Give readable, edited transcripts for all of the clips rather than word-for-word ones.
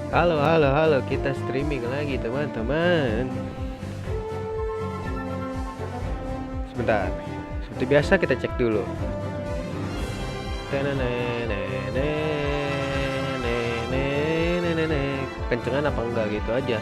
Halo, halo, halo, kita streaming lagi teman-teman. Sebentar, seperti biasa kita cek dulu. Kencengan apa enggak gitu aja.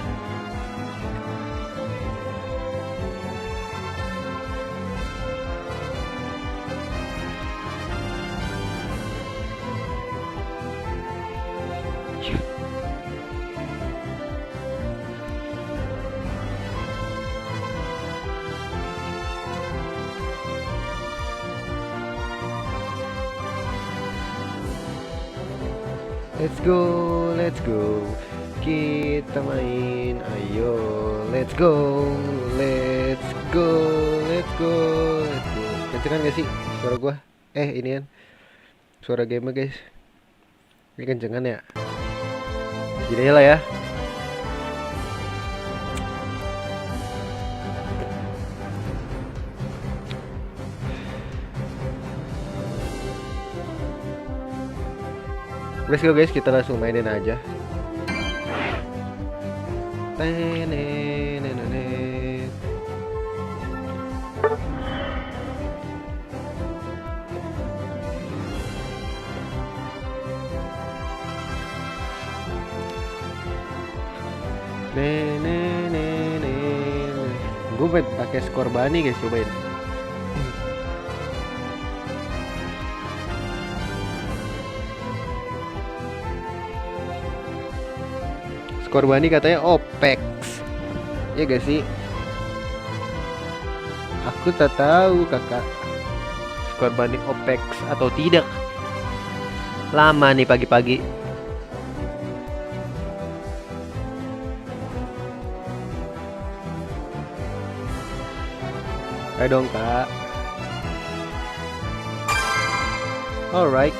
Let's go, let's go. Kita main, ayo. Let's go, let's go, let's go, let's go. Kencengan gak sih suara gua? Ini kan suara game guys. Ini kencengan ya? Gini lah ya. Let's go guys, kita langsung mainin aja. Gue main pakai skor bani guys, cobain. Skor bani katanya OPEX. Ya gak sih? Aku tak tahu kakak. Skor bani OPEX atau tidak. Lama nih pagi-pagi. Ayo dong kak. Alright.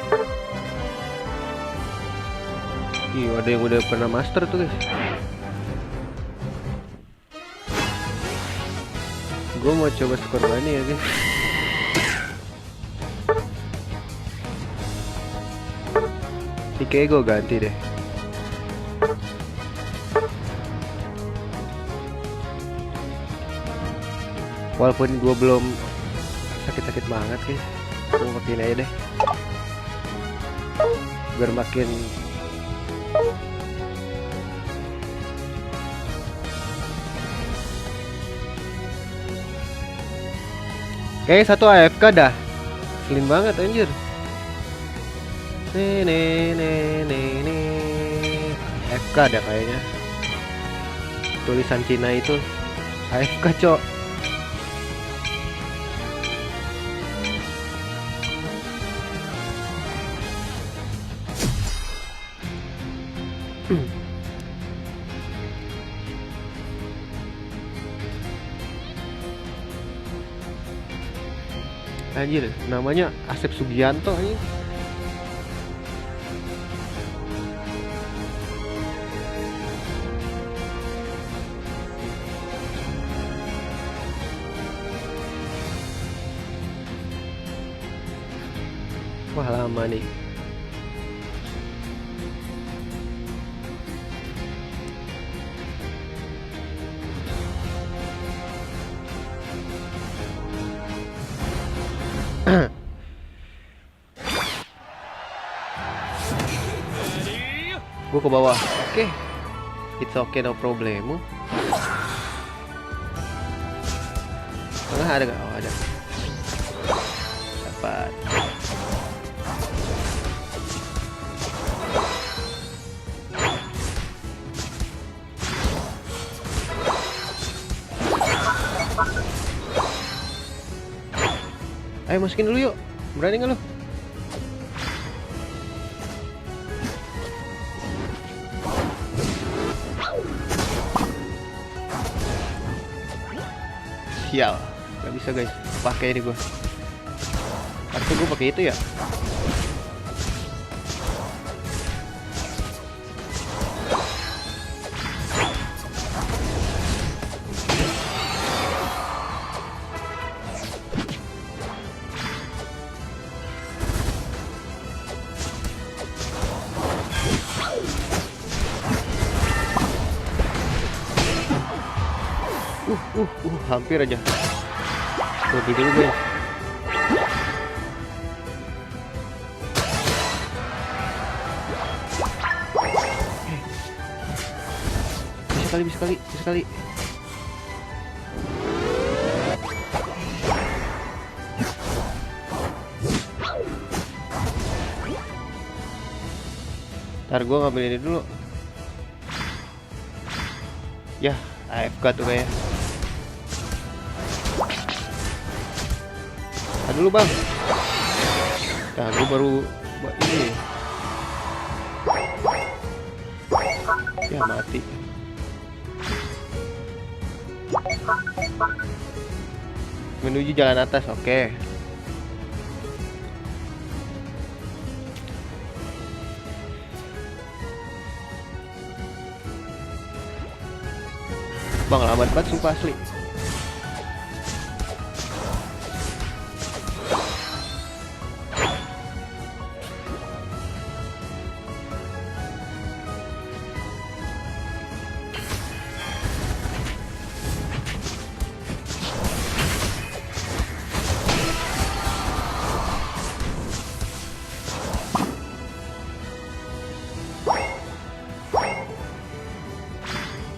Ih, ada yang udah pernah master tuh guys. Gue mau coba skor bani ya guys. Ini kayaknya gue ganti deh. Walaupun gue belum sakit-sakit banget guys, gue makin aja deh biar makin kayak satu AFK dah. Slim banget anjir. AFK ada kayaknya. Tulisan Cina itu AFK cok. Anjir, namanya Asep Sugianto anjir. Wah, lama nih. Gue ke bawah. Oke. It's okay, no problem. Tengah ada nggak? Oh, ada. Dapat. Ayo masukin dulu yuk. Berani nggak lu? Sial, nggak bisa guys. Pakai ini gua. Harusnya gua pakai itu ya. Hampir aja. Beli dulu guys. Bisa kali. Ntar gue ngambil ini dulu. Ya, AFK tuh kayak. Dulu bang. Nah, gue baru ini. Ya mati. Menuju jalan atas, oke. Bang, lambat banget sumpah asli.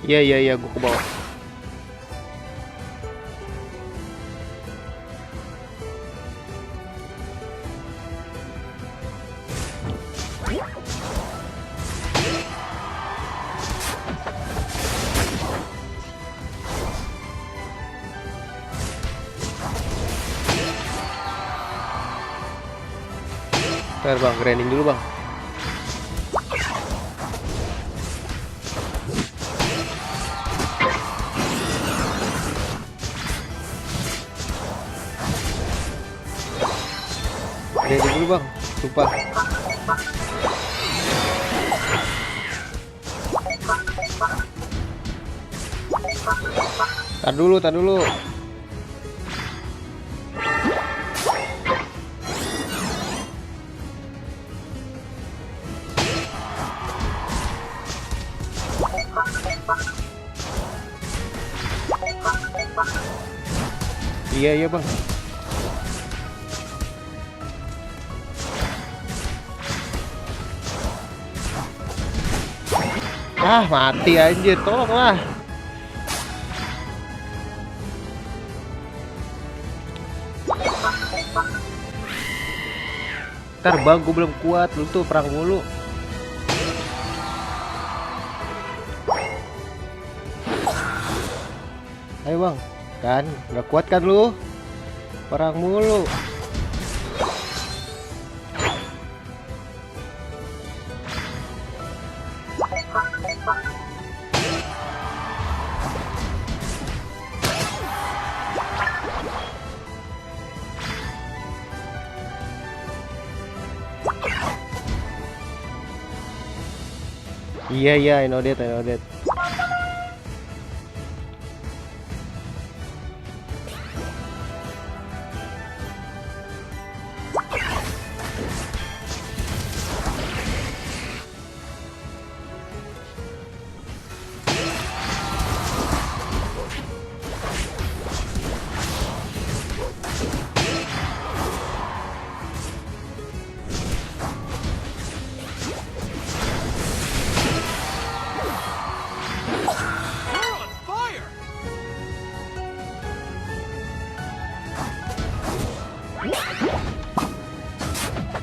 Iya, gue ke bawah. Ntar bang, grinding dulu bang. Grinding dulu bang, sumpah. Tar dulu. Iya bang. Mati anjir, tolonglah. Ntar bang, gue belum kuat, lu tuh perang mulu. Ayo bang, kan nggak kuat kan lu, perang mulu. Iya, I know that.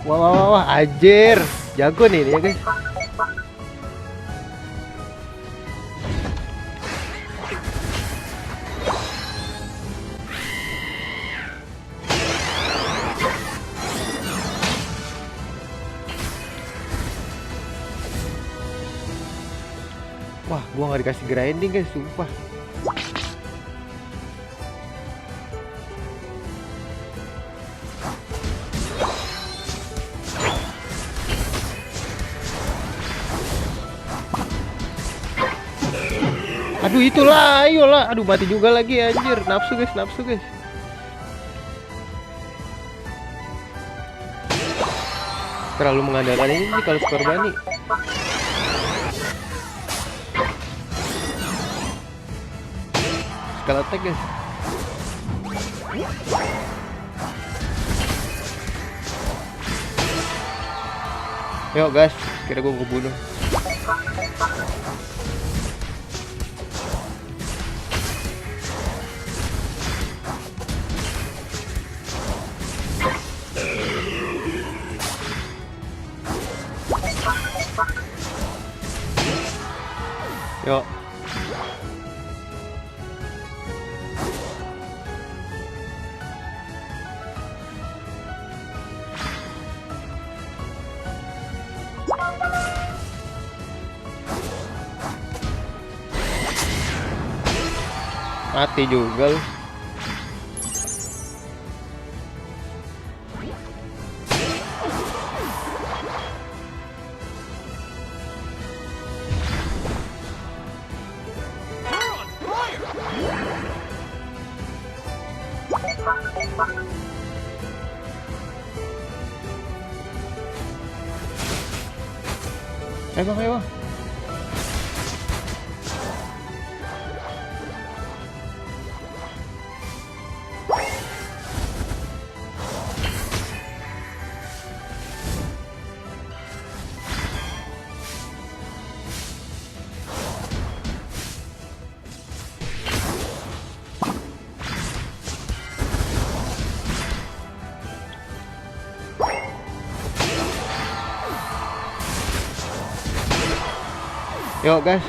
Wah, anjir, jago nih ya guys. Wah, gua nggak dikasih grinding guys, sumpah. Aduh, itulah, ayolah. Aduh, mati juga lagi anjir. Nafsu guys. Terlalu mengandalkan ini nih kalau Scorbunny. physical attack guys. Yuk guys, kira gue mau bunuh. Yuk. Mati juga lu. Ayo bang, ayo bang. Yuk guys.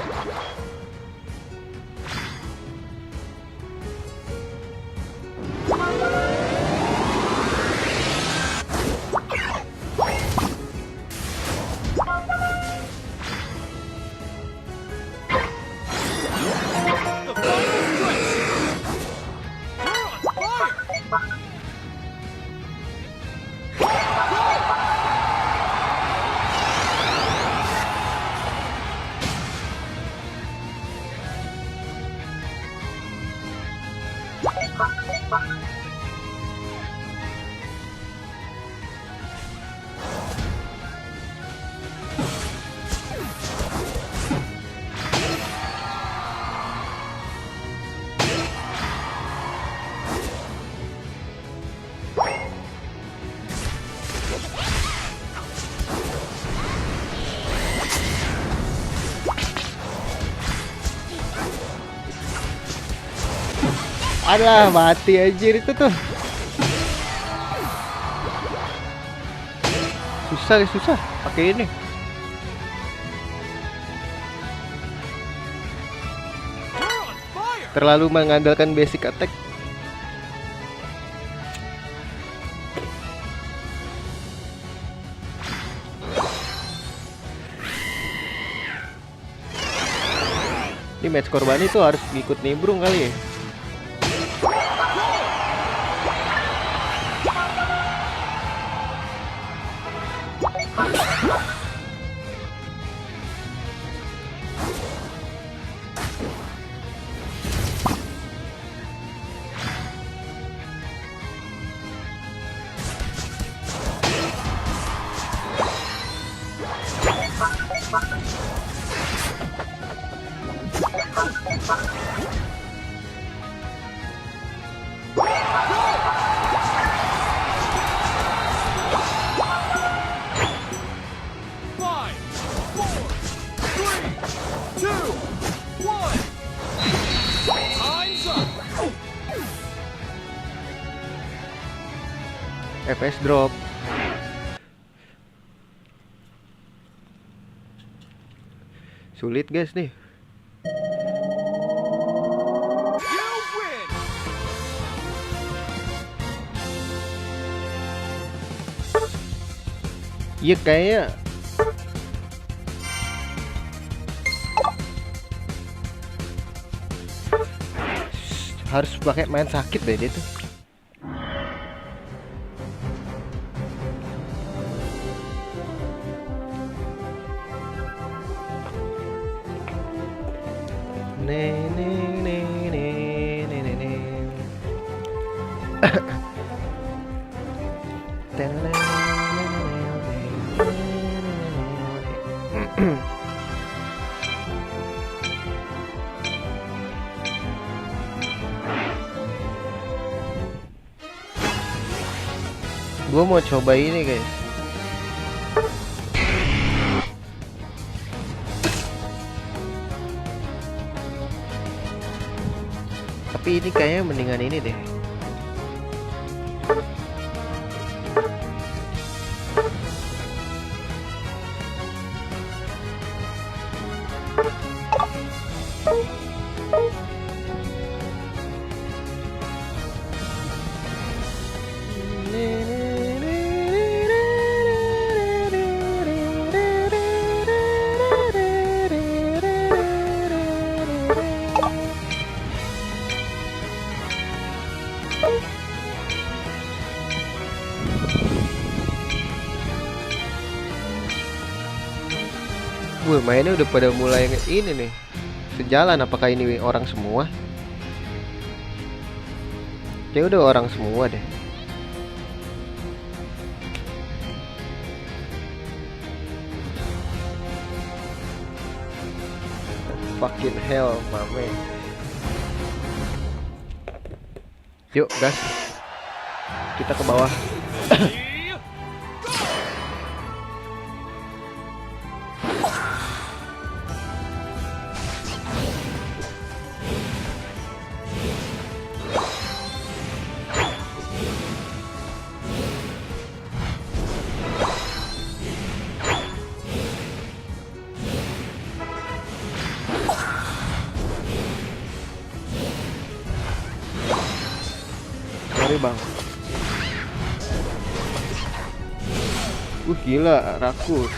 Alah, mati aja itu tuh. Susah pakai ini. Terlalu mengandalkan basic attack. Ini match korban itu harus ikut nimbrung kali ya. FPS drop. Sulit guys nih. Iya kayaknya harus pakai main sakit deh dia tuh. Gue mau coba ini guys. Tapi ini kayaknya mendingan ini deh. Wih, mainnya udah pada mulai ini nih. Sejalan, apakah ini orang semua? Ya udah orang semua deh. Fucking hell, mame. Yuk, gas. Kita ke bawah. Sorry bang. Gila, rakus.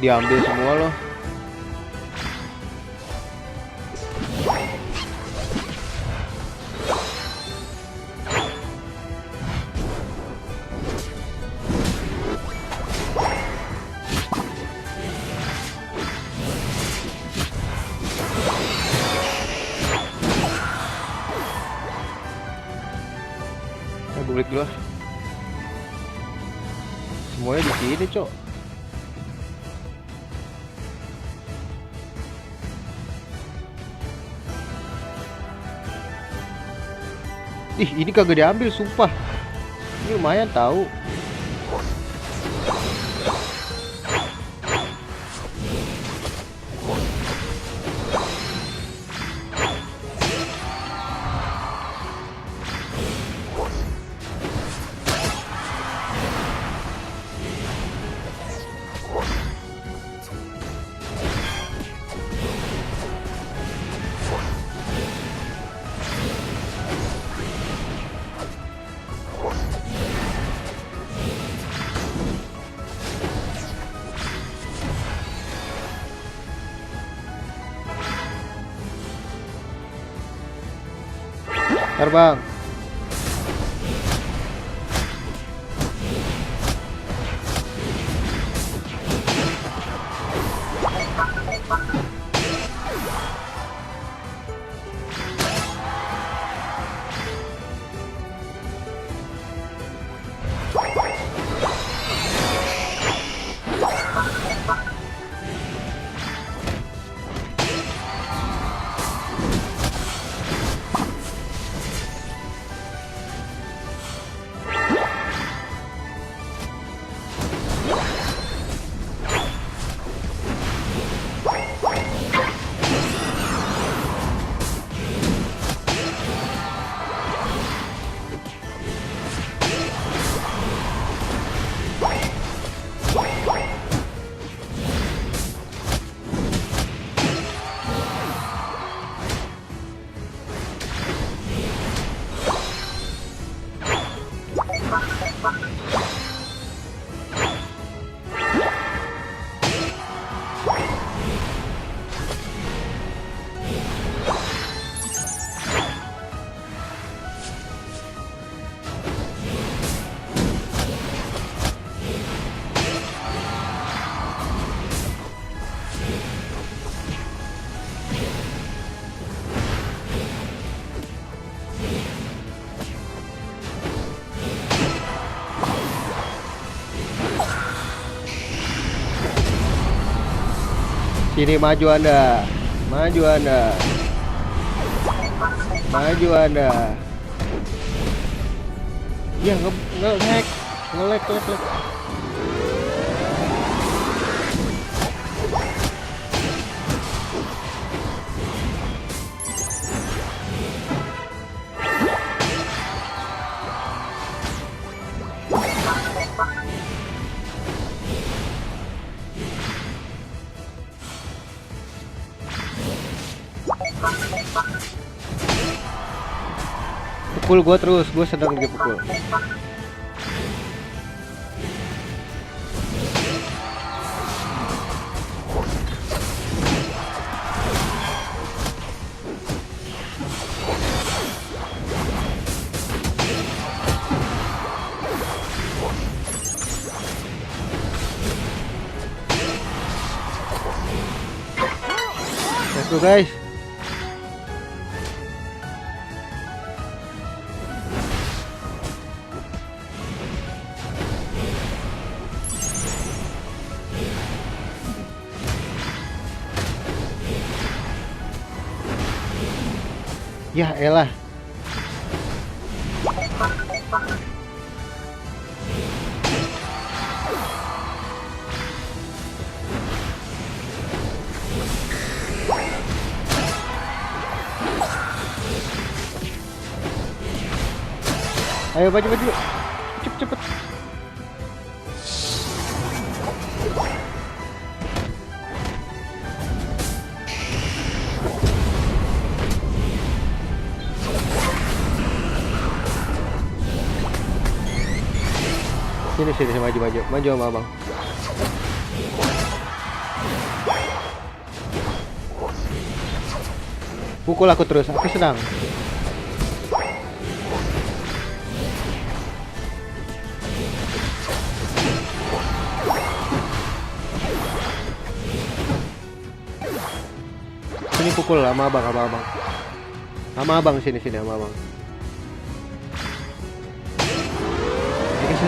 Diambil semua loh. Gue balik dulu. Semuanya di sini, Cok. Ih, ini kagak diambil, sumpah. Ini lumayan tahu. Terbang. Sini maju Anda. Maju Anda. Maju Anda. Ya nge-lag. Nge-lag. Pukul gua terus, gua sedang dipukul. Let's go guys. Ya elah. Ayo maju. Cepet. Sini maju sama abang. Pukul aku terus, aku sedang. Sini pukul sama abang. Sama abang sini sama abang.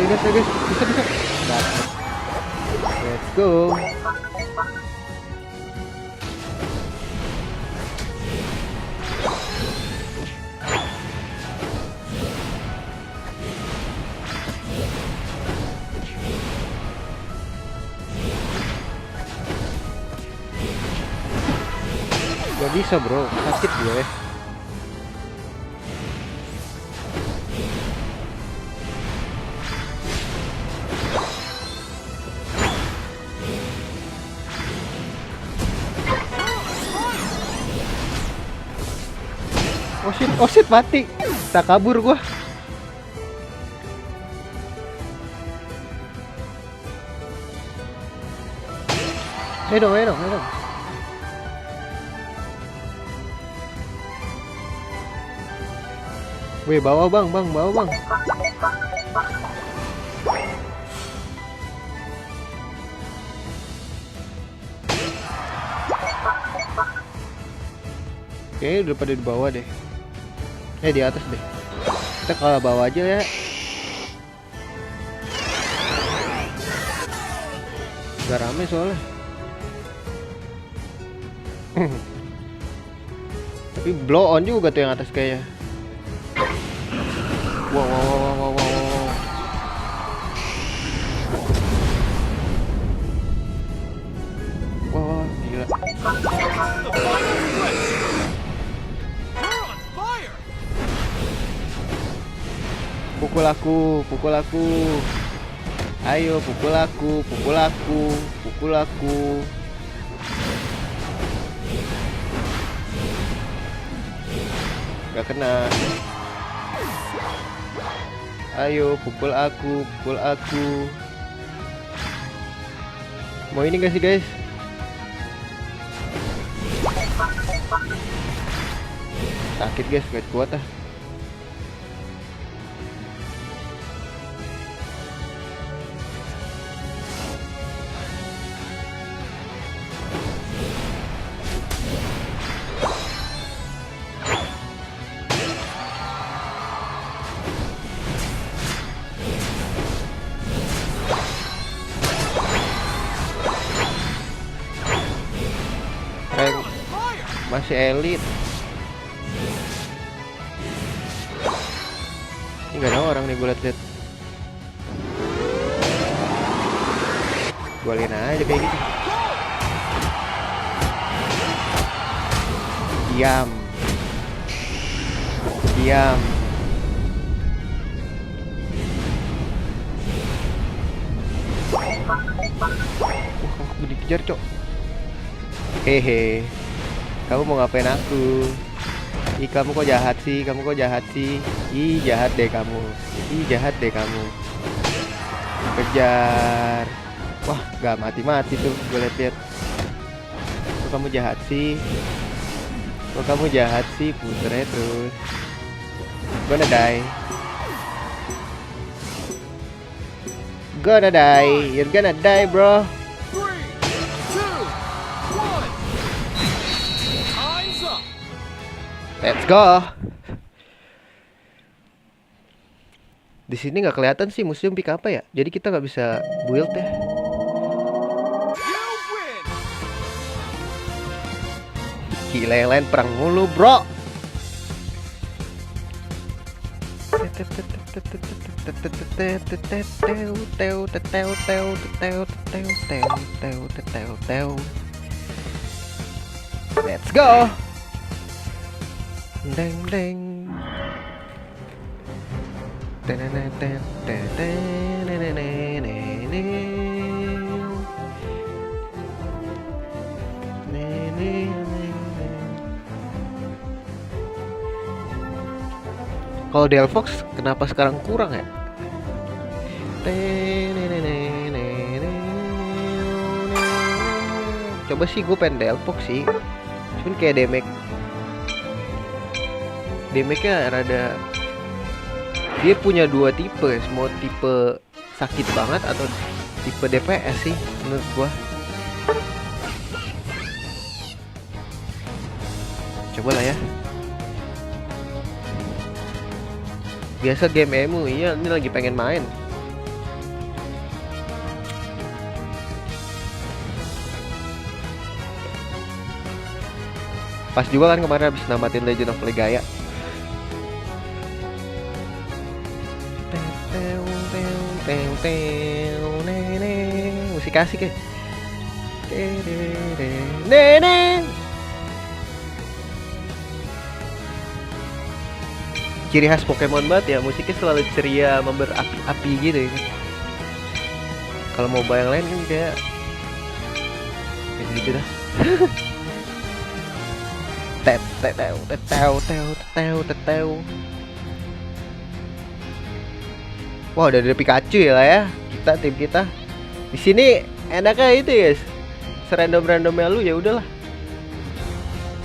Guys, bisa. Let's go. Gak bisa bro, sakit gue. Oh shit mati. Tak kabur gua. Ayo dong. Weh, bawa bang. Oke, udah pada di bawah deh. Di atas deh. Kita kalah bawah aja ya. Gak rame soalnya. Tapi blow on juga tuh yang atas kayaknya. Wow. Wah, gila. Pukul aku. Ayo pukul aku. Gak kena. Ayo pukul aku. Mau ini gak sih guys? Sakit guys, gak kuat ah. Masih elit. Ini gak ada orang nih, gue liat-liat. Golin aja kayak gitu. Diam. Diam. Kamu dikejar, Cok. Hehe. Kamu mau ngapain aku? Ih, kamu kok jahat sih? Kamu kok jahat sih? Ih, jahat deh kamu. Ih, jahat deh kamu. Kejar. Wah, gak mati-mati tuh. Gue liat-liat. Kok kamu jahat sih? Kok kamu jahat sih? Puternya terus. Gonna die. Gonna die. You're gonna die, bro. 3, 2, 1. Time's up. Let's go. Di sini nggak kelihatan sih museum pick apa ya. Jadi kita nggak bisa build ya. You win. Gila, yang lain perang mulu, bro. Let's go. Deng deng. Kalau Delphox kenapa sekarang kurang ya? Coba sih gue pengen Delphox sih. Cuman kayak damage-nya rada. Dia punya dua tipe, semua tipe sakit banget atau tipe DPS sih menurut gua. Coba lah ya. Biasa game emu, iya ini lagi pengen main. Pas juga kan kemarin habis namatin Legend of Legaia. Musik asik ya. Ciri khas Pokemon banget ya, musiknya selalu ceria, memberapi-api gitu ya. Kalau mau yang lain kan kayak gitu dah. Teteu. Wah, udah ada Pikachu ya lah ya. Tim kita. Di sini enaknya itu ya. Serandom-randomnya lu ya udahlah.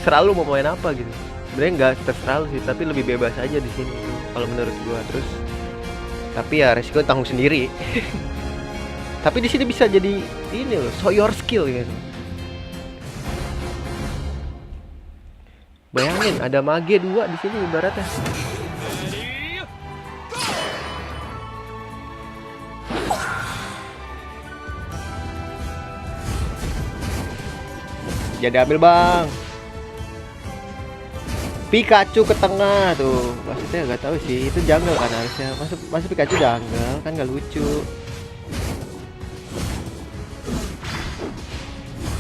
Selalu mau main apa gitu. Sebenarnya nggak terserah lu sih, tapi lebih bebas aja di sini itu kalau menurut gua. Terus tapi ya resiko tanggung sendiri. Tapi di sini bisa jadi ini loh, show your skill gitu. Bayangin ada mage 2 di sini ibaratnya. Jadi ambil bang. Pikachu ke tengah tuh. Maksudnya nggak tahu sih, itu jungle kan harusnya. Masuk Pikachu jungle kan nggak lucu.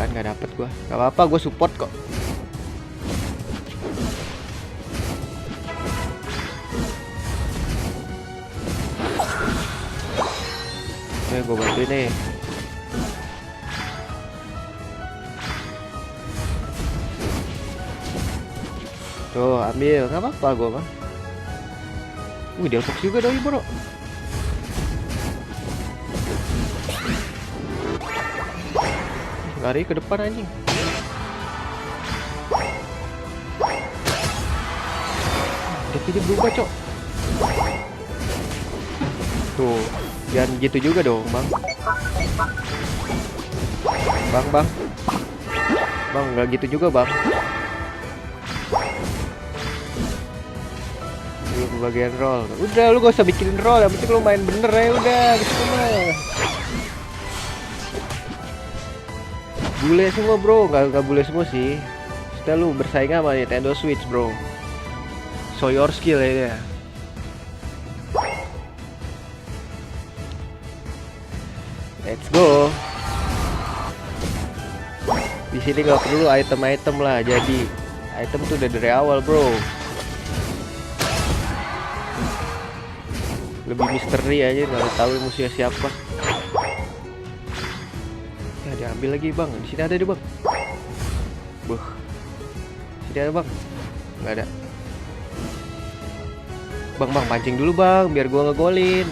Kan nggak dapet gua. Gak apa-apa, gua support kok. Gua bantuin nih. Tuh, ambil, nggak apa-apa gue mah. Dia fokus juga doi bro. Lari ke depan anjing. Dia berubah cok. Tuh, jangan gitu juga dong bang. Bang, nggak gitu juga bang. Bagian roll. Udah lu gak usah bikin roll, yang penting lu main bener ya udah gitu mah. Bule semua bro, nggak bule semua sih. Takutnya lu bersaing sama Nintendo Switch, bro. Show your skill ya. Let's go. Di sini nggak perlu item-item lah, jadi item tuh udah dari awal, bro. Lebih misteri aja, nggak tahu musuhnya siapa. Ya diambil lagi bang, di sini ada deh bang. Buh, sini ada bang, nggak ada. Bang pancing dulu bang, biar gua ngegolin.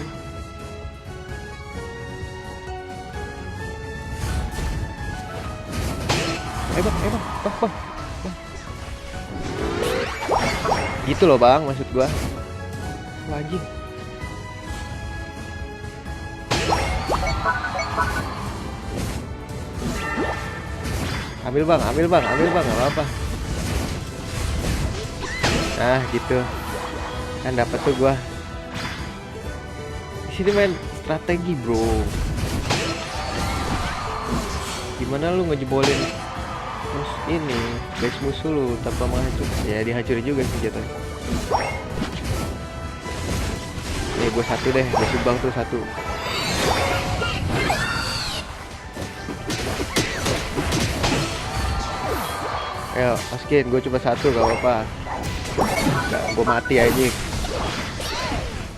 Bang. Gitu loh bang, maksud gua. Anjing. Ambil bang, nggak apa-apa. Nah gitu, kan dapat tuh gua. Di sini main strategi bro. Gimana lu ngejebolin terus ini base musuh lu tanpa menghancur? Ya dihancurin juga sih jatuhnya. Nih gue satu deh, gue sumbang tuh satu. Ayo masukin, gue coba satu gak apa-apa. Nggak, gue mati aja.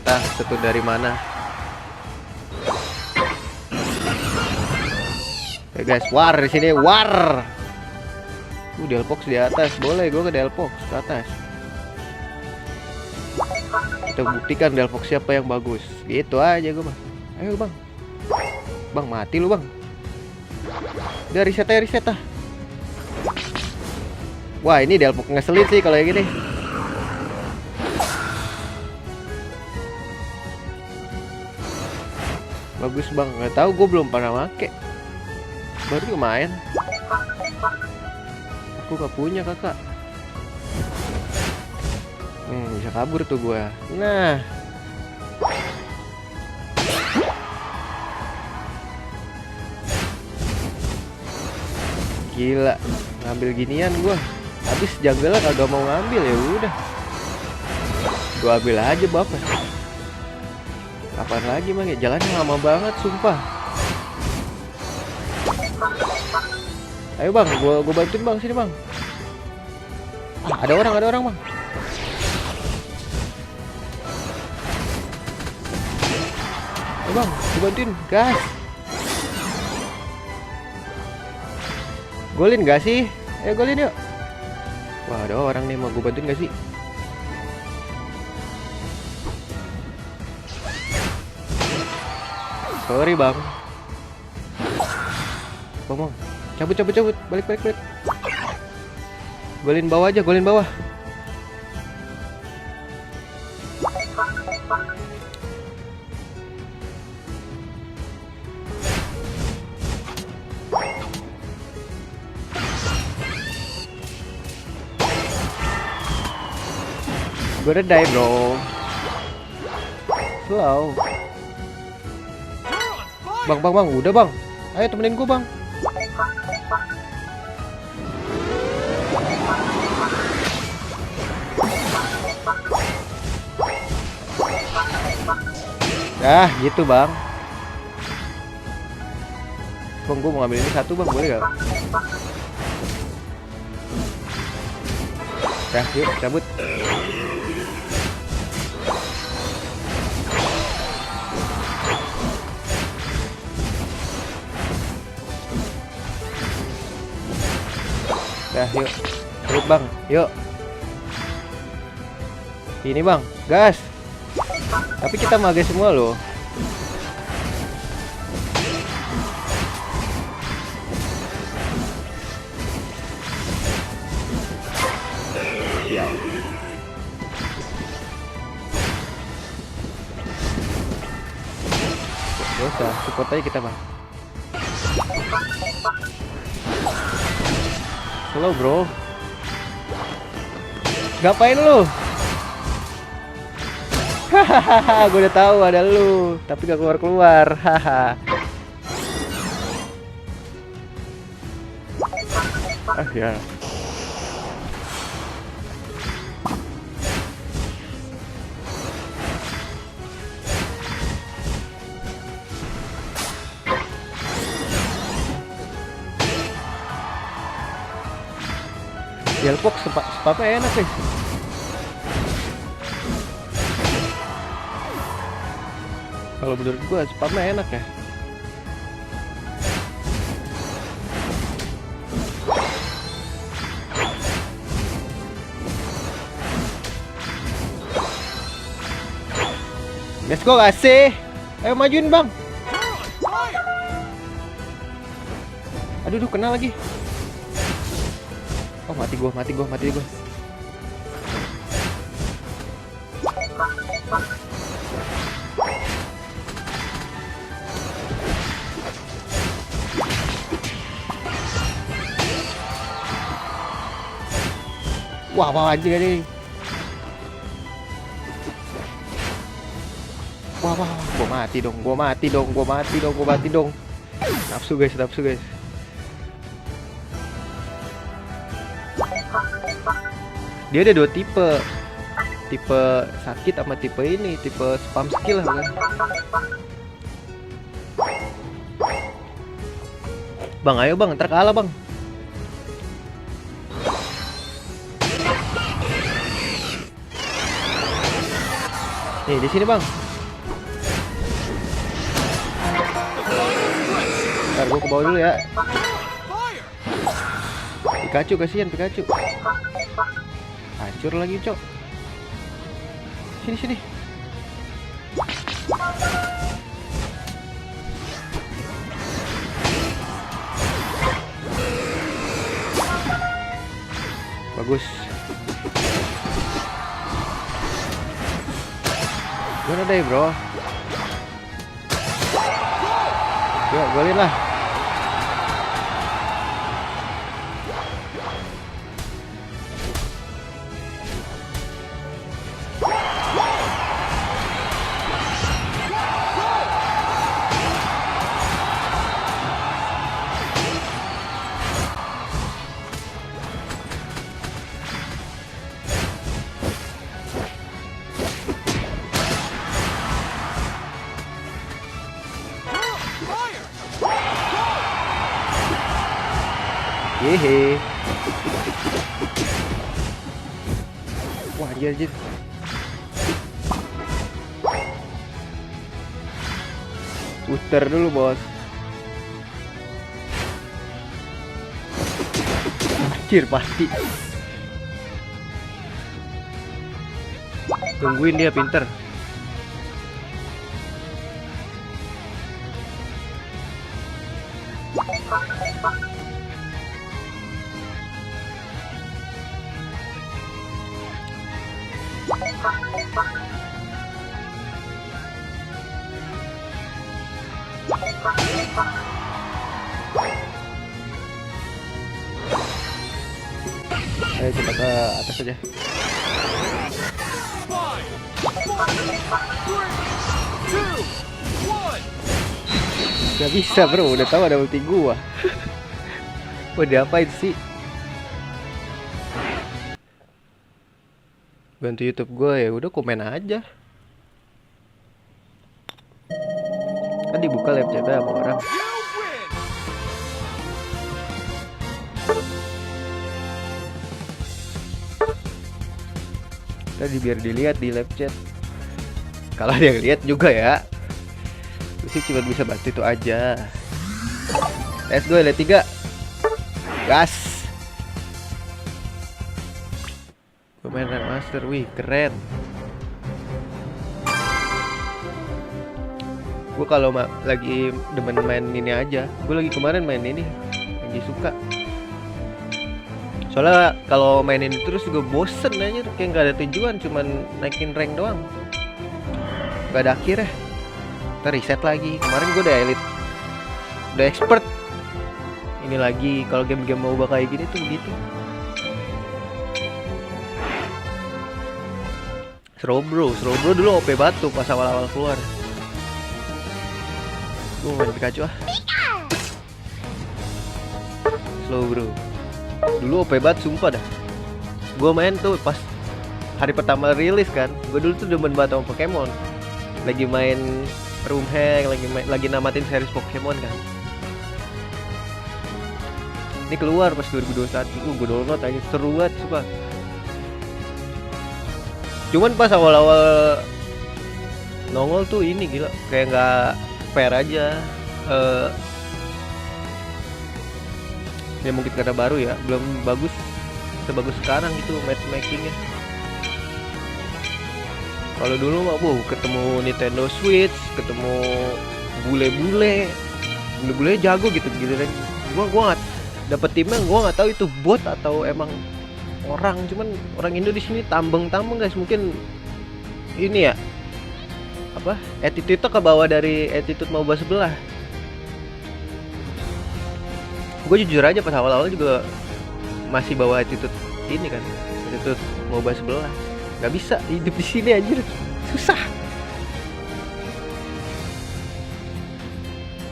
Entah satu dari mana. Oke guys, war di sini, war. Delphox di atas, boleh gue ke Delphox ke atas. Kita buktikan Delphox siapa yang bagus. Gitu aja gue bang. Ayo bang. Bang mati lu bang. Udah reset ah. Wah ini Delphox ngeselin sih kalau yang gini. Bagus bang, nggak tahu gue belum pernah make. Baru main. Aku gak punya kakak. Bisa kabur tuh gue. Nah gila, ngambil ginian gue. Habis jungle kagak mau ngambil, ya udah gue ambil aja bapak. Kapan lagi bang ya, jalannya lama banget sumpah. Ayo bang, gua bantuin bang, sini bang. Ada orang bang. Ayo bang, gua bantuin, gas. Golin gak sih? Ayo golin yuk. Wah ada orang nih, mau gua bantuin gak sih? Sorry bang. Bang. Cabut, balik. Golin bawah aja, golin bawah. Gue udah die bro. Slow. Bang, udah bang. Ayo temenin gue bang. Ah gitu bang. Bang gue mau ngambil ini satu bang, boleh gak? Dah yuk cabut. Dah yuk cabut bang, yuk. Ini bang, gas. Tapi kita mage semua loh. Ya. Gak usah, support aja kita bang. Slow bro. Ngapain lu? Hahaha, gue udah tahu ada lu, tapi gak keluar. Haha. Ah ya. Gelpok spamnya enak guys. Kalau menurut gua spamnya enak ya. Let's go kasih. Ayo majuin bang. Aduh kena lagi. Oh mati gua. Wah anjing ini. Wah, gua mati dong. Nafsu guys. Dia ada 2 tipe. Tipe sakit sama tipe ini, tipe spam skill kan. Bang, ayo bang, ntar kalah bang. Nih, di sini bang. Ntar gua ke bawah dulu ya. Pikachu, kasihan Pikachu. Hancur lagi, cok. Sini. Bagus. Gimana deh, bro? Yuk, golin lah. Hehe. Wah anjir. Puter dulu bos. Anjir pasti. Tungguin dia pinter. Ayo kita ke atas saja. 5, 4, 3, 2, 1. Gak bisa bro, udah tahu ada ulti gua. Udah apain sih? Bantu YouTube gua ya, udah komen aja. Kan dibuka live chat sama orang. Tadi biar dilihat di live chat. Kalau dia lihat juga ya. Gue sih cuma bisa bantu itu aja. Let's go, lihat 3. Gas. Gue main Grandmaster, wih keren. Gue kalau lagi demen main ini aja. Gue lagi kemarin main ini, lagi suka. Soalnya kalau mainin terus juga bosen aja, kayak nggak ada tujuan, cuman naikin rank doang. Gak ada akhirnya. Kita reset lagi. Kemarin gue udah elite, udah expert. Ini lagi kalau game-game mau kayak gini tuh begitu. Slowbro dulu OP batu pas awal-awal keluar. Gue main Pikachu ah. Slowbro dulu OP banget sumpah dah. Gue main tuh pas hari pertama rilis kan. Gue dulu tuh demen banget sama Pokemon. Lagi main room hack, lagi namatin series Pokemon kan. Ini keluar pas 2021. Gue download aja, seru banget sumpah. Cuman pas awal-awal nongol tuh ini gila, kayak nggak fair aja. Ya mungkin karena baru ya, belum bagus sebagus sekarang gitu matchmakingnya. Kalau dulu mah ketemu Nintendo Switch, ketemu bule-bule jago gitu kan. Gua nggak dapet timnya, gua nggak tahu itu bot atau emang orang, cuman orang Indo di sini tambeng guys. Mungkin ini ya apa, attitude ke bawah dari attitude MOBA sebelah. Gue jujur aja pas awal-awal juga masih bawa attitude ini kan, attitude MOBA sebelah. Gak bisa hidup di sini anjir, susah.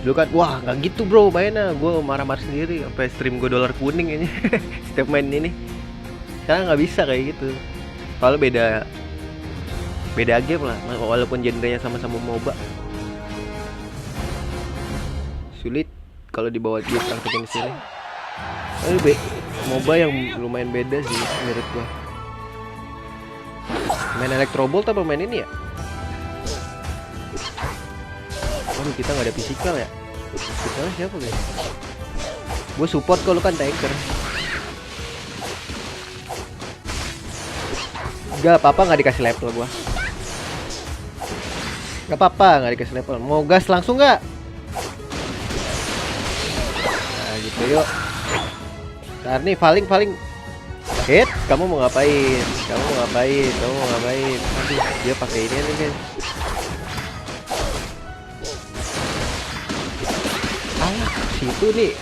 Dulu kan wah nggak gitu bro mainnya, gue marah-marah sendiri sampai stream gue dolar kuning ini setiap main ini. Sekarang nggak bisa kayak gitu, kalau beda game lah, walaupun genrenya sama-sama MOBA. Sulit kalau dibawa dia praktekin di sini. Tapi MOBA yang lumayan beda sih menurut gua. Main Electro Bolt apa main ini ya? Waduh, kita nggak ada physical ya. Physicalnya siapa guys? Gue support, kalau kan tanker. Gak apa-apa nggak dikasih level gua. Gak apa-apa nggak dikasih level. Mau gas langsung nggak? Nah gitu yuk. Ntar nih paling hit. Kamu mau ngapain? Aduh, dia pakai ini nih guys. Alah, situ nih.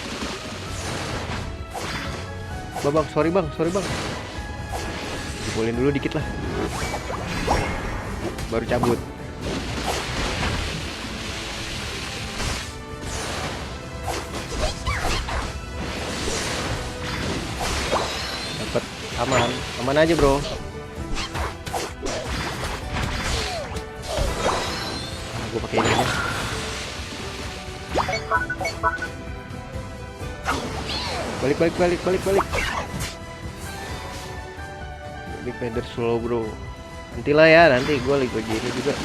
Bang, sorry bang. Dibolin dulu dikit lah. Baru cabut. Dapat aman aja bro. Gue pakai ini aja. Balik. Big Feather slow bro. Nantilah ya, nanti gue lagi gini juga.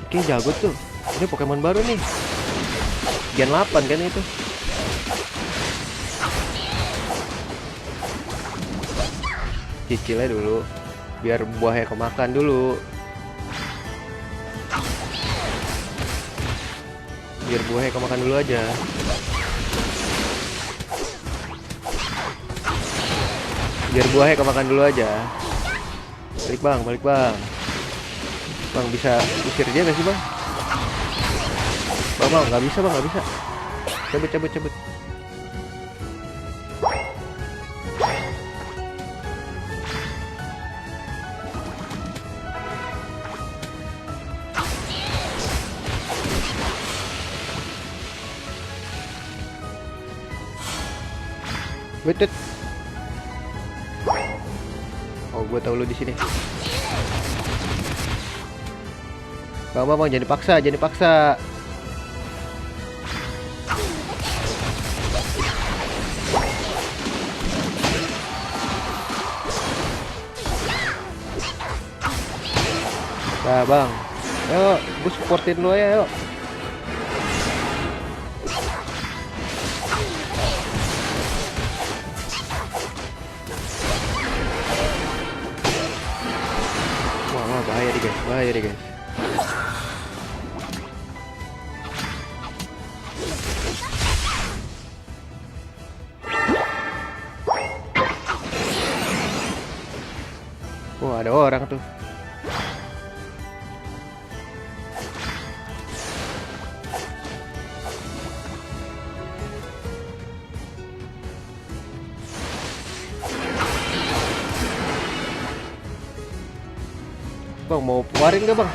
Oke, jago tuh. Ini Pokemon baru nih. Gen 8 kan itu. Cicil aja dulu, biar buahnya kemakan dulu. Aja. Balik bang. Bang bisa usir dia gak sih bang? Bang nggak bisa. Cabut. Betul. Oh, gue tahu lu di sini. Bang, jangan dipaksa. Nah, bang. Ayo, gue supportin lu ya, yuk. Wah, bahaya deh guys. Wah, ada orang tuh. Bang, mau keluarin gak bang?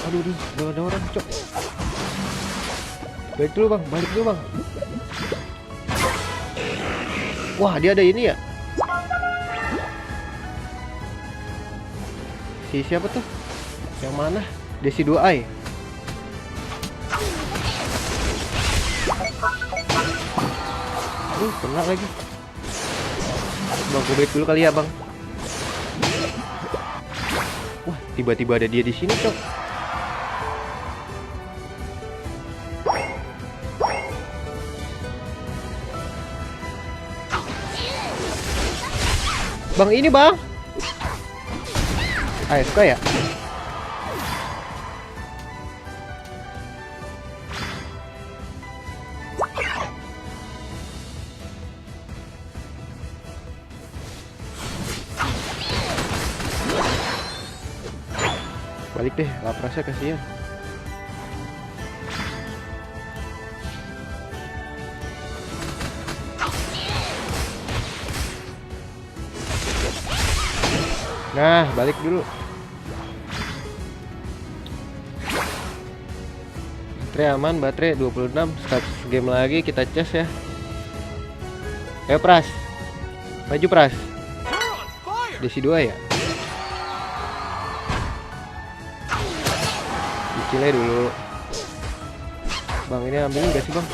Aduh, gak ada orang cok. Balik dulu bang, balik dulu bang. Wah dia ada ini ya. Si siapa tuh? Yang mana? Desi 2i. Kena lagi. Bang, gue break dulu kali ya bang. Wah, tiba-tiba ada dia di sini, cok. Bang, ini bang. AFK ya? Balik deh, Laprasnya kasihan. Nah, balik dulu. Baterai aman, baterai 26. 100 game lagi kita cas ya. Ayo Pras. Maju Pras. Desi 2 ya? Cile dulu. Bang, ini ambilin gak sih bang?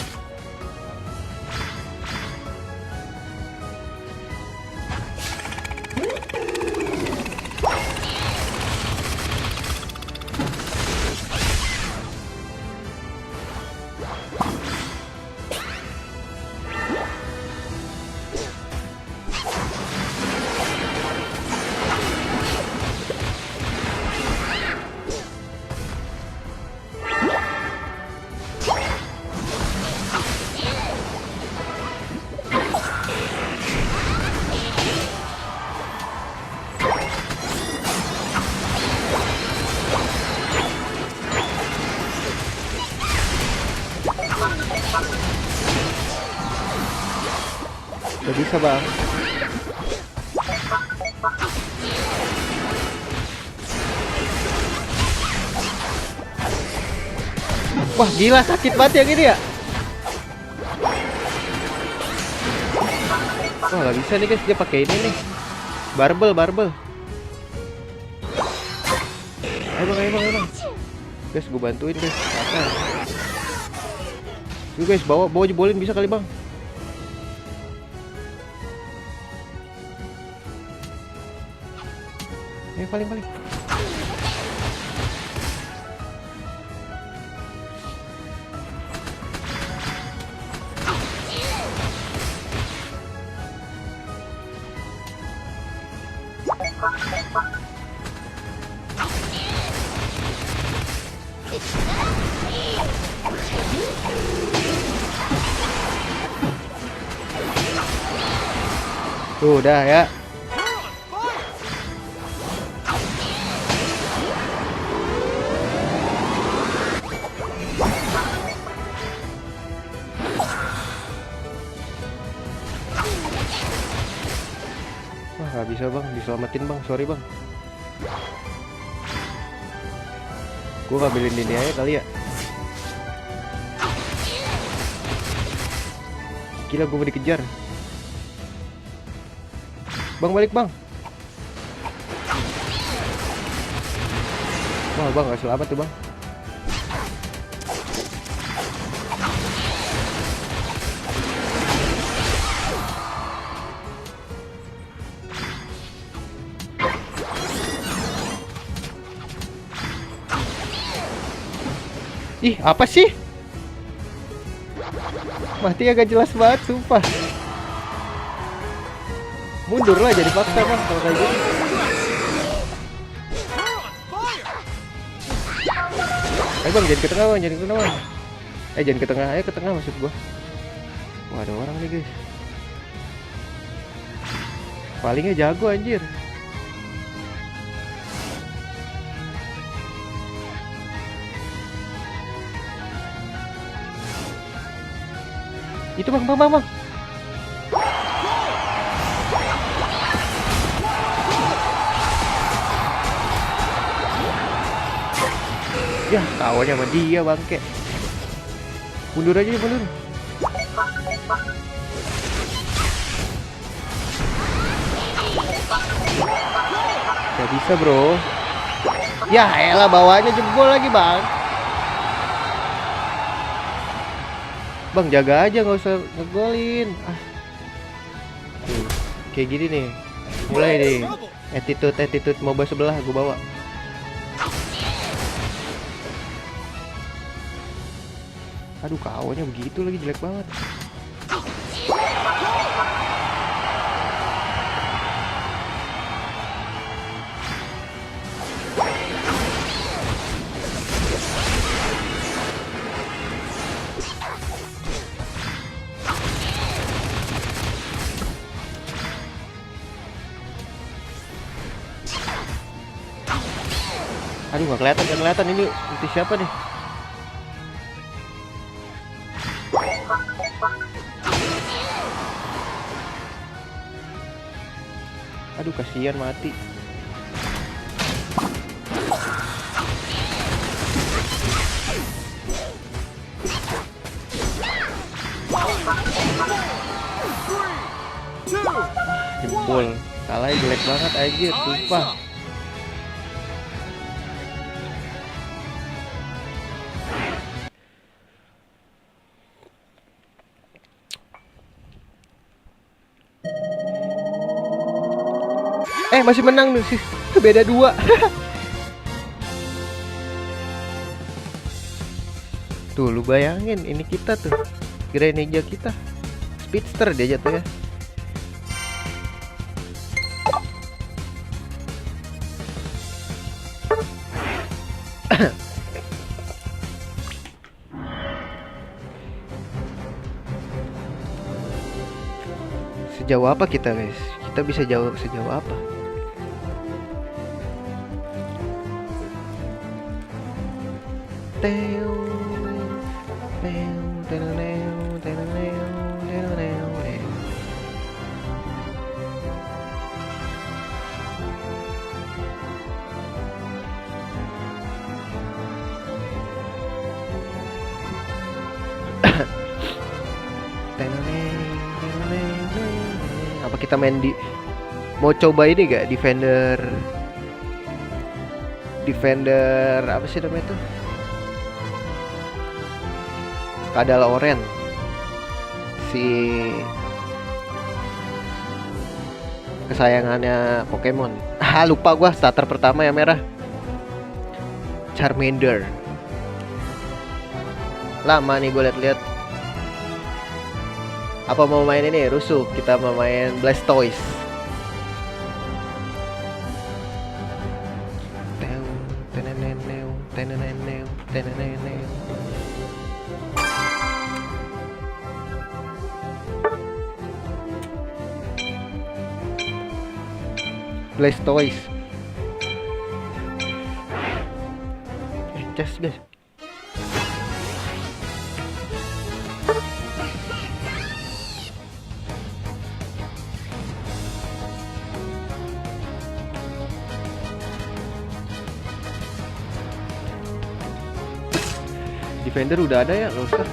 Gak bisa bang. Wah gila, sakit banget ya gini ya. Wah gak bisa nih guys, dia pakai ini nih. Barbel. Ayo bang. Guys, gue bantuin guys. Yuk guys, bawa jebolin bisa kali bang. Paling. Tuh udah ya. Wah gak bisa bang, diselamatin bang, sorry bang. Gue ngambilin ini aja kali ya. Gila, gue mau dikejar. Bang, balik bang. Wah bang, gak selamat tuh bang. Ih, apa sih? Mati agak jelas banget, sumpah. Mundur lah jadi paksa bang kalau kayak gitu. Ayo bang, jangan ke tengah bang, jangan ke tengah. Ayo ke tengah maksud gua. Wah ada orang nih guys. Palingnya jago anjir. Itu bang. Ya, kawannya sama dia bangke. Mundur aja, mundur. Gak bisa bro. Ya elah, bawahnya jebol lagi bang. Bang jaga aja, nggak usah ngegolin. Tuh, kayak gini nih. Mulai deh. Attitude MOBA sebelah gue bawa. Aduh, kawannya begitu lagi, jelek banget. Aduh, nggak kelihatan ini ulti siapa nih? Aduh, kasihan mati. Jempol, kalah jelek banget aja, sumpah. Masih menang nih sih, beda 2. Tuh lu bayangin, ini kita tuh Greninja kita speedster dia jatuh ya. Sejauh apa kita guys? Kita bisa sejauh apa? Apa kita main di, mau coba ini gak defender apa sih namanya tuh, Kadal Oren, si kesayangannya Pokemon. Lupa gua starter pertama yang merah, Charmander. Lama nih gue liat-liat. Apa mau main ini rusuh? Kita mau main Blastoise. Blastoise. Just guys. Defender udah ada ya, nggak usah.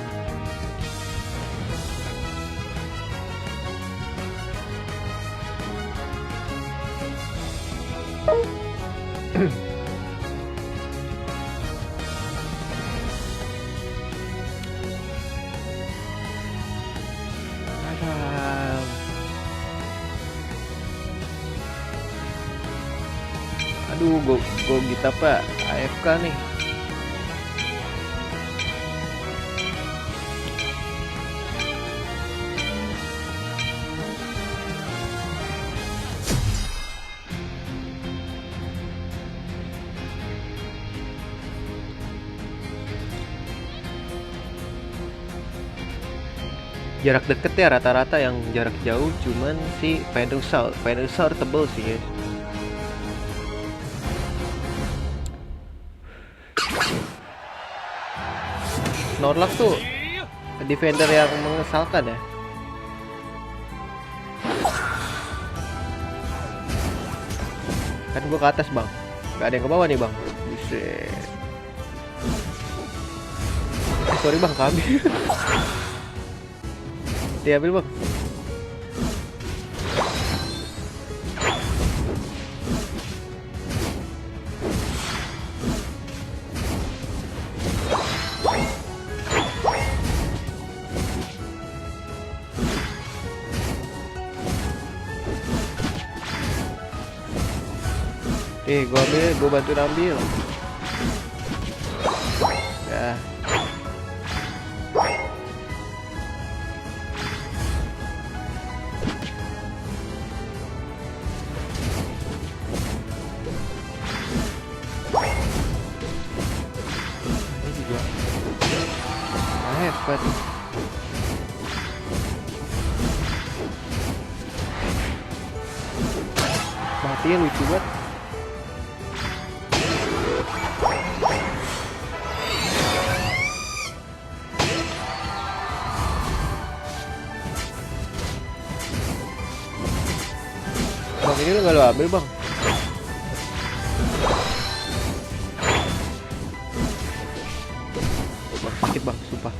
Aduh, go kita pak AFK nih. Jarak deket ya rata-rata, yang jarak jauh cuman si Venusaur tebel sih guys. Snorlax tuh defender yang mengesalkan ya. Kan gua ke atas bang, gak ada yang ke bawah nih bang. Buset. sorry bang, keambil. Diambil bang. Gua ambil, gua bantuin ambil. Ya. Ini juga hebat. Matinya lucu banget. Bang, ini lu gak lo ambil bang. Bang, sakit bang, sumpah.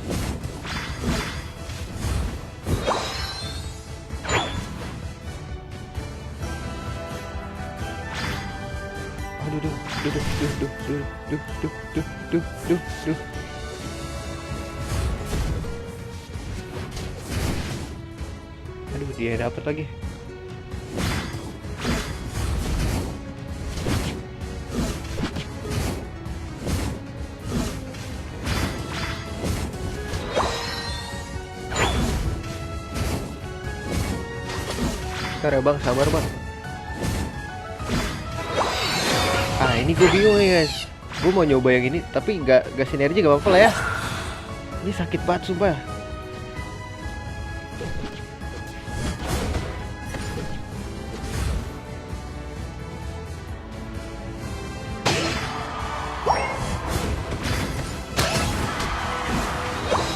Aduh, duh. Aduh, dia dapet lagi. Bentar ya bang, sabar bang. Ini gue bingung nih guys. Gue mau nyoba yang ini, tapi nggak sinergi gak apa-apa lah ya. Ini sakit banget sumpah.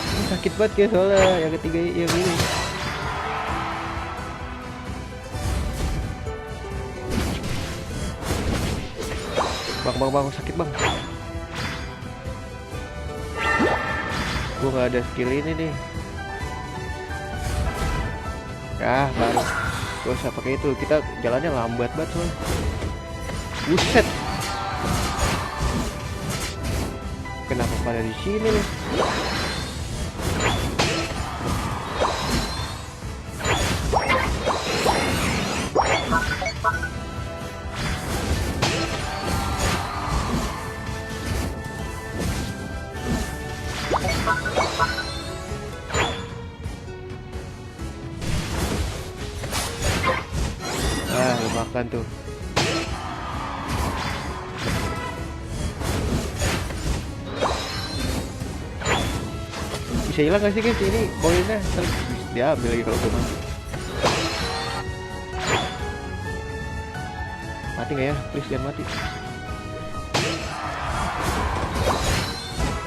Ini sakit banget ya soalnya yang ketiga yang ini. Bang, sakit bang. Gue gak ada skill ini nih. Ya baru. Gak usah pakai itu. Kita jalannya lambat banget soalnya. Buset. Kenapa pada di sini nih? Makan tuh. Bisa hilang gak sih guys ini poinnya? Dia ambil lagi kalau gue mati. Mati gak ya? Please jangan mati.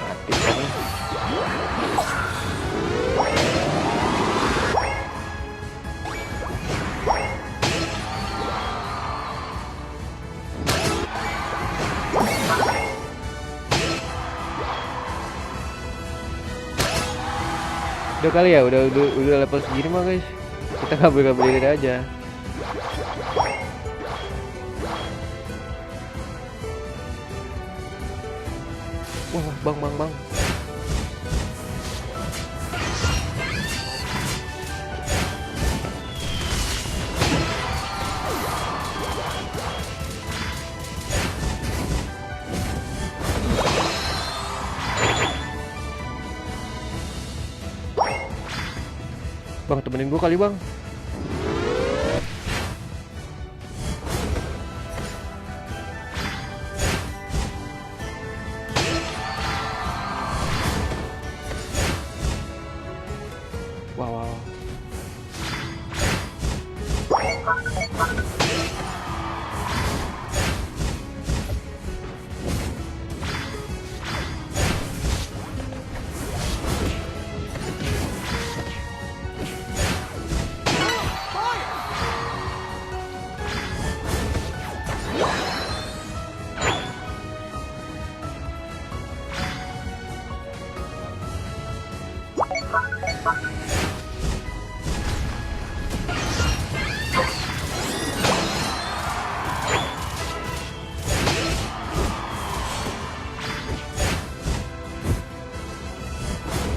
Mati kan. Udah kali ya, udah level segini mah guys. Kita kabur-kaburin aja. Wah, bang. Bang, temenin gua kali bang. Wow.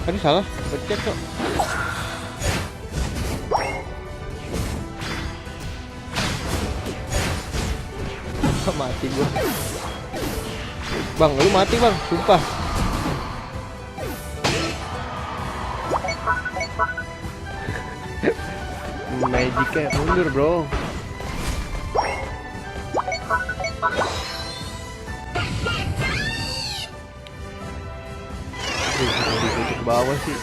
Aduh salah, pencet kok. Mati gua. Bang, lu mati bang, sumpah. Magicnya mundur bro. Ke bawah sih.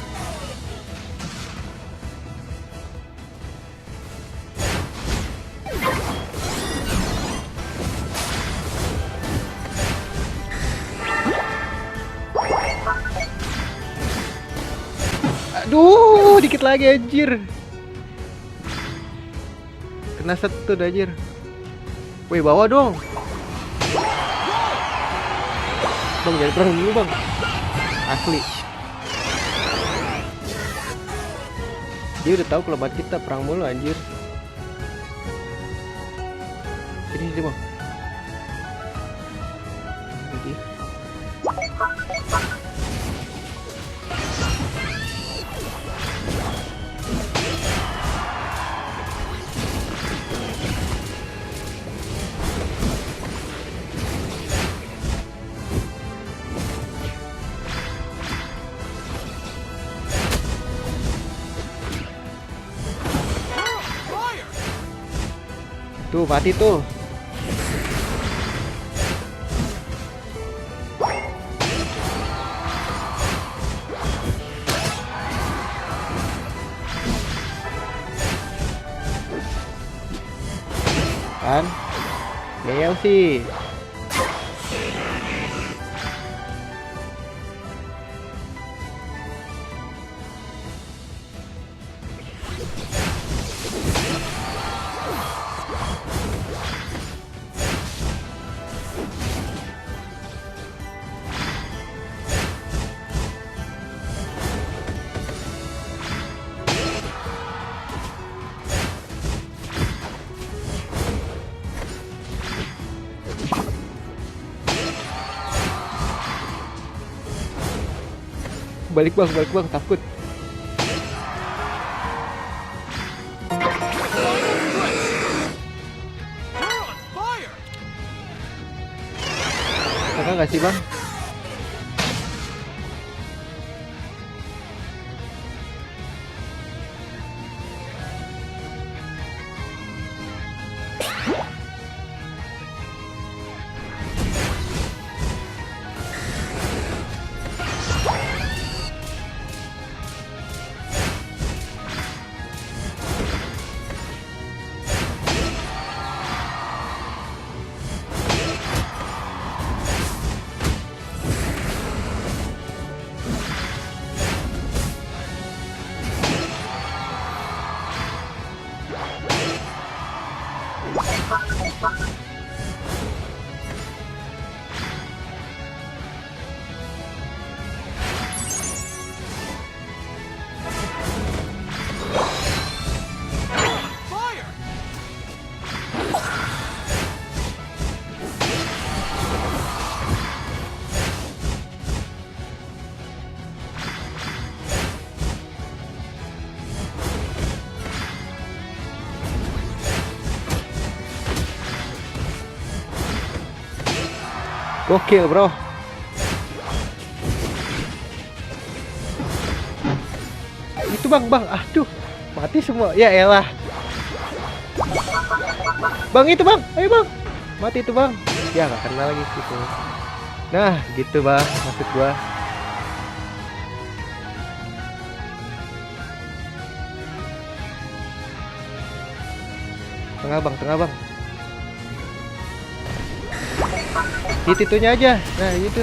Aduh, dikit lagi anjir. Kena satu anjir. Woi, bawa dong. Bang, jadi perang dulu, Bang. Asli. Dia udah tahu kelemahan kita, perang mulu anjir. Sini Bang. Jadi. Tuh, mati tuh. Kan? Ngeyel sih. Balik bang, takut. Kakak nggak sih bang? Gokil bro. Itu bang, aduh, mati semua. Ya elah. Bang itu bang, ayo bang. Mati itu bang. Ya nggak kena lagi gitu. Nah gitu bang, maksud gua. Tengah bang. Itunya aja. Nah, itu.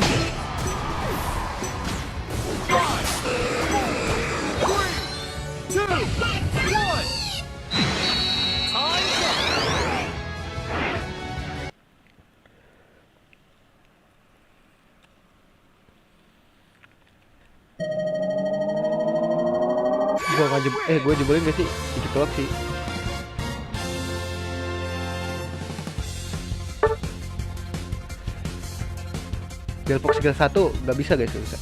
Gua jebelin gak sih? Dikit doang sih. Delphox skill 1 nggak bisa guys, bisa.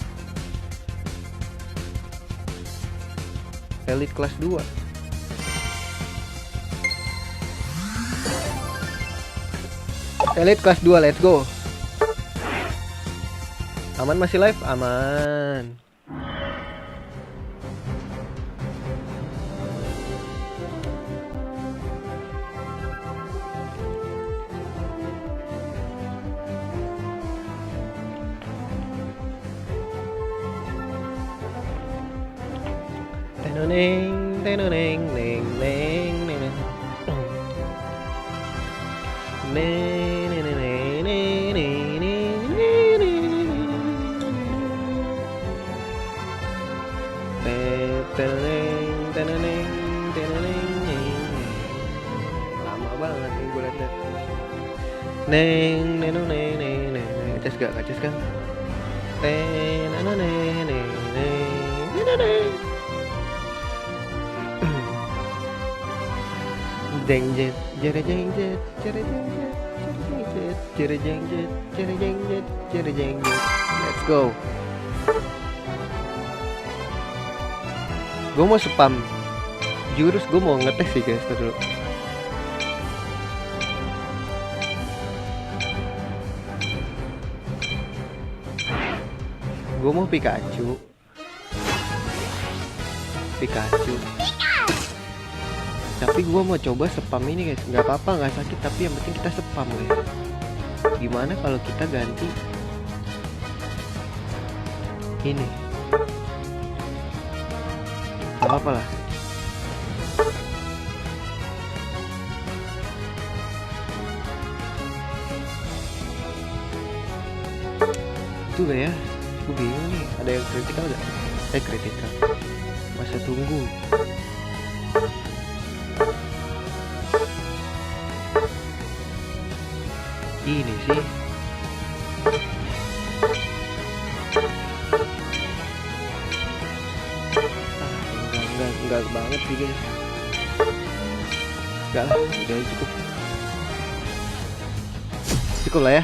Elite kelas 2. Elite kelas 2, let's go. Aman masih live? Aman. Tenoneng, tenoneng, neng, neng, neng, neng. Neng, neng, neng, neng, neng, neng, neng, neng. Tenoneng, tenoneng, tenoneng, neng. Lama banget nih gue liat-liat. Neng, nenoneng, neng, neng, neng. Ngecas gak? Ngecas kan? Tenoneng, neng, neng, nenoneng. Jeng jet, jere jeng jet, jere jeng jet, jere jeng jet, jere jeng jet, jere jeng jet. Let's go. Gue mau spam jurus, gue mau ngetes sih guys, dulu. Gue mau Pikachu. Tapi gue mau coba spam ini guys. Nggak apa-apa, nggak sakit, tapi yang penting kita spam guys. Gimana kalau kita ganti ini? Nggak apa-apa lah. Itu gak ya? Gue bingung nih. Ada yang kritikal gak? Kritikal. Masa tunggu. Ini sih enggak banget sih guys. Enggak lah, udah cukup lah ya.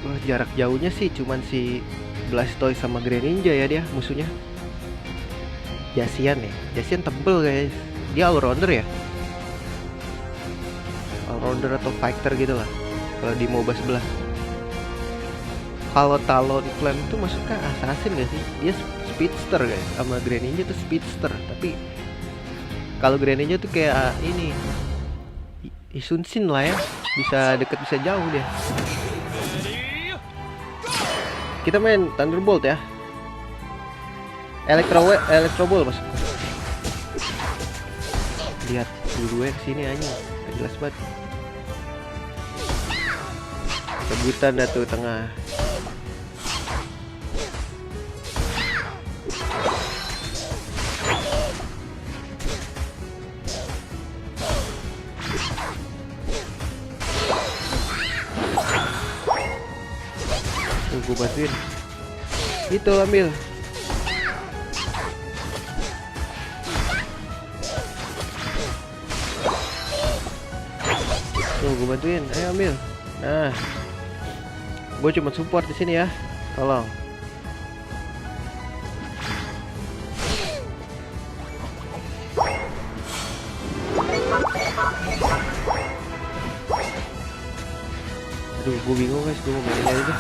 Wah, jarak jauhnya sih cuman si Blastoise sama Greninja ya dia musuhnya. Jasian ya, Jasian tebel guys. Dia all rounder ya, all-rounder atau fighter gitu lah kalau di MOBA sebelah. Kalau Talonflame itu masuknya assassin gak sih? Dia speedster guys, sama Greninja tuh speedster. Tapi kalau Greninja tuh kayak ini Isunsin lah ya, bisa deket bisa jauh dia. Kita main Thunderbolt ya, Electro Ball maksudnya. Lihat dulu gue kesini aja, jelas banget. Rebutan dah tuh tengah. Gue bantuin. Itu ambil. Tuh gue bantuin. Ayo ambil. Nah, gue cuma support di sini ya. Tolong. Aduh, gue bingung guys. Gue mau mainin aja.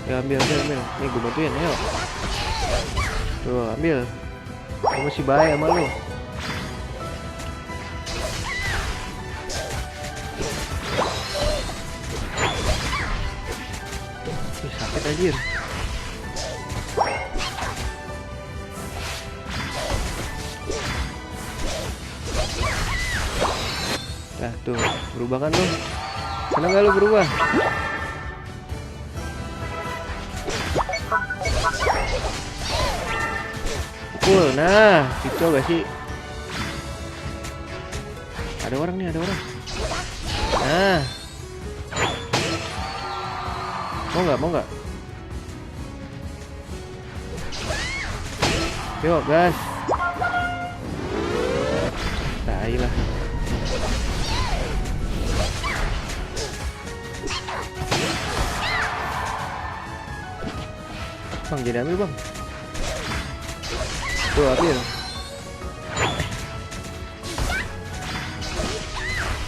Ya ambil. Nih gue bantuin, ayo. Tuh ambil. Gue masih bahaya sama lu. Ih, sakit anjir. Nah tuh, berubah kan lu? Seneng gak lu berubah? Pukul, nah, itu gak sih? Ada orang nih, ada orang. Nah, mau nggak? Yuk, gas. Tai lah. Bang, jadi ambil bang. Tuh ambil.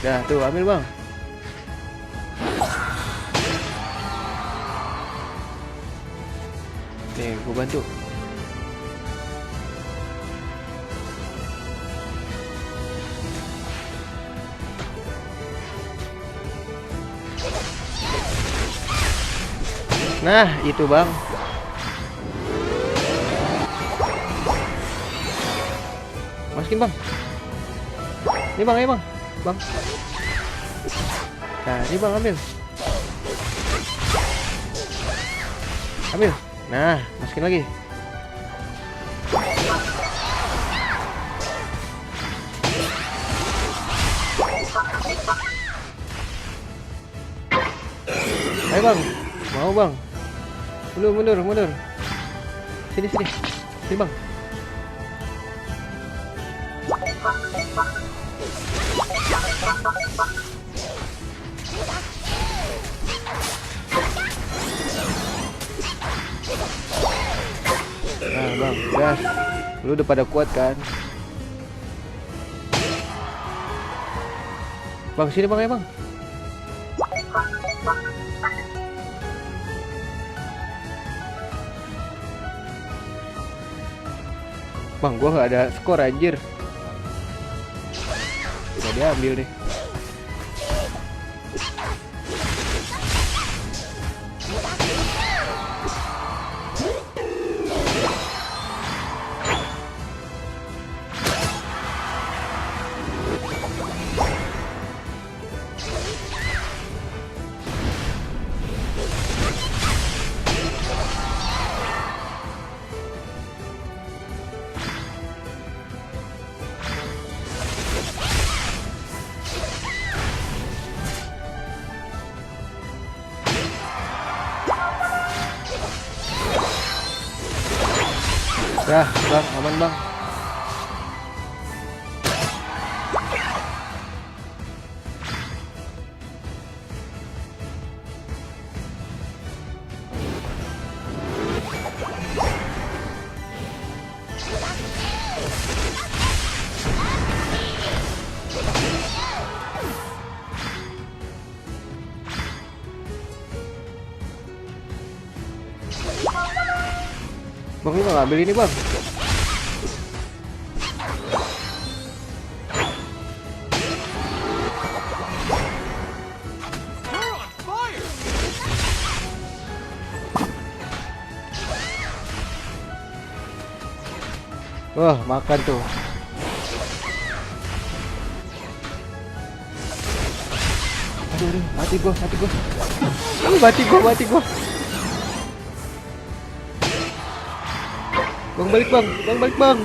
Dah tuh ambil bang. Nih gue bantu. Nah itu bang. Masukin bang. Ini bang, ayo bang. Bang. Nah ini bang, ambil. Ambil. Nah masukin lagi. Ayo bang. Mau bang. Mundur. Sini. Sini bang. Nah bang, gas. Lu udah pada kuat kan? Bang, sini bang, ya bang. Bang, gua nggak ada skor anjir. Udah diambil deh. Ya, bang, aman bang. Bang, lu nggak ngambil ini bang? Wah, makan tuh. Aduh, mati gua. Mati gua. Bang, balik bang.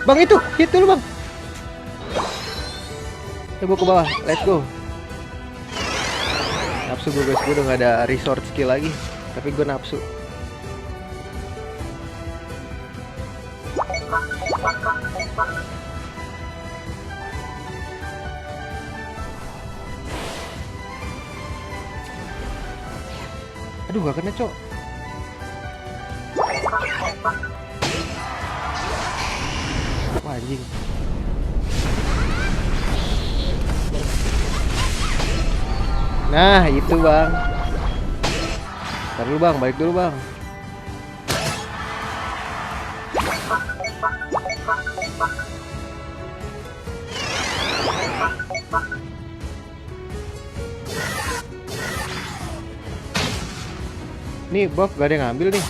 Bang, itu lu bang. Coba ke bawah, let's go. Nafsu gue guys, gue udah gak ada resort skill lagi. Tapi gue nafsu. Aduh, gak kena cok. Wah, anjing. Nah itu bang. Ntar dulu bang, balik dulu bang. Nih buff gak ada yang ngambil nih.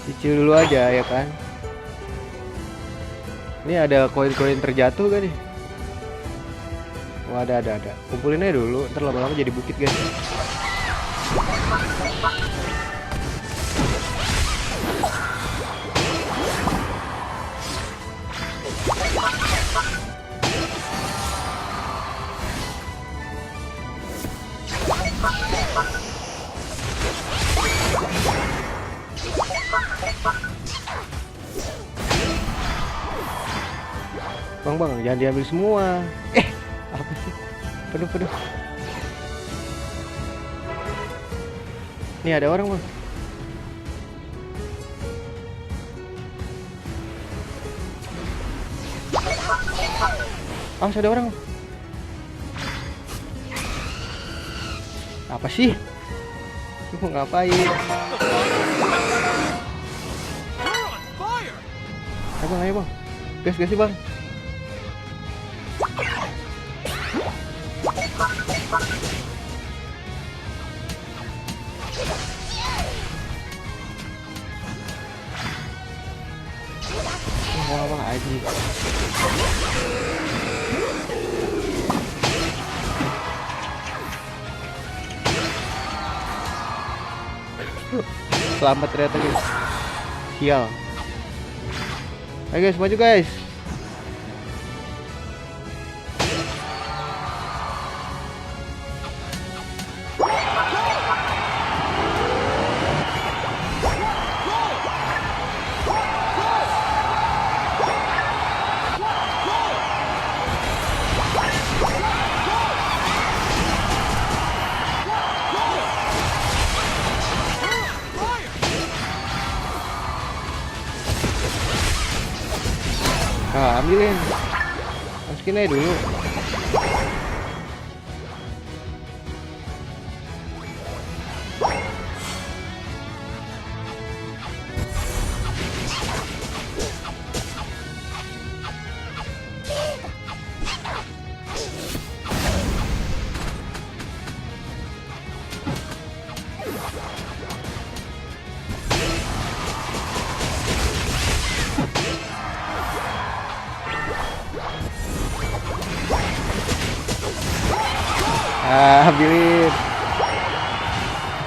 Cicil dulu aja ya kan. Ini ada koin-koin terjatuh gak nih? Oh, ada. Kumpulin aja dulu, ntar lama-lama jadi bukit guys. Bang, jangan diambil semua. Apa sih? Penuh. Nih ada orang bang. Ada orang. Apa sih? Lu mau ngapain? Ayo bang. Gas sih bang. Wah aja. Selamat ternyata guys. Sial. Ayo guys, maju guys. Ambilin. Masukin aja dulu. Ambilin.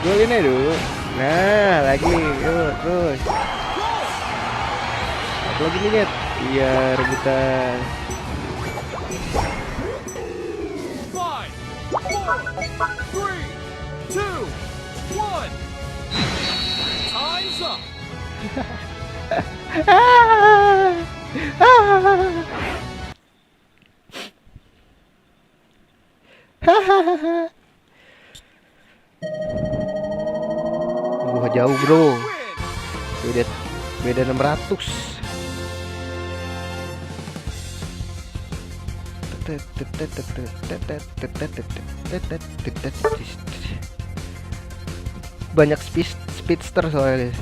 Golin aja dulu. Nah, lagi. Yuk, terus. Apa lagi nih, Net? Iya, rebutan. 5, 4, 3, 2, 1. Time's up. Wah, jauh bro. Beda 600. Banyak speedster soalnya.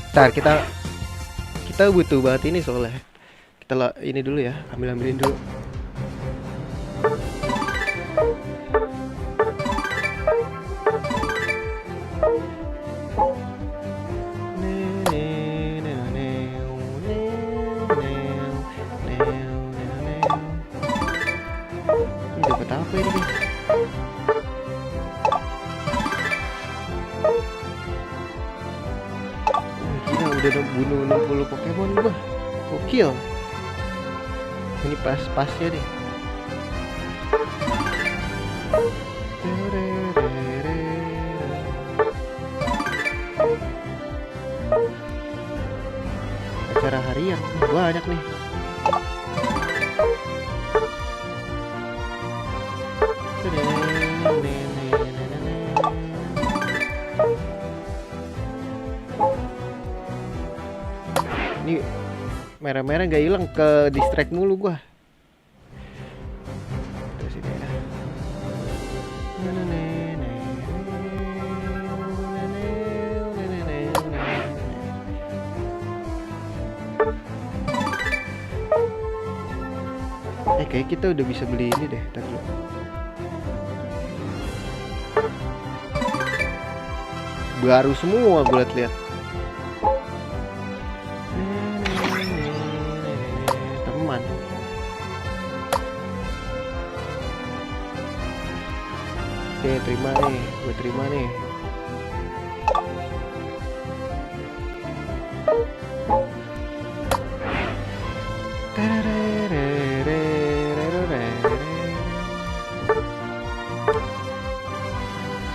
Ntar kita butuh banget ini soalnya. Kita ini dulu ya, ambilin dulu. Dapat apa ini guys? Udah bunuh 60 Pokemon gua. Gokil. Ini pas-pasnya deh. Acara harian banyak nih. Ini merah-merah nggak hilang, ke distract mulu gua. Terus ini ya. Kayak kita udah bisa beli ini deh, ntar dulu. baru semua gue liat. Teman. Oke, terima nih, gue terima nih.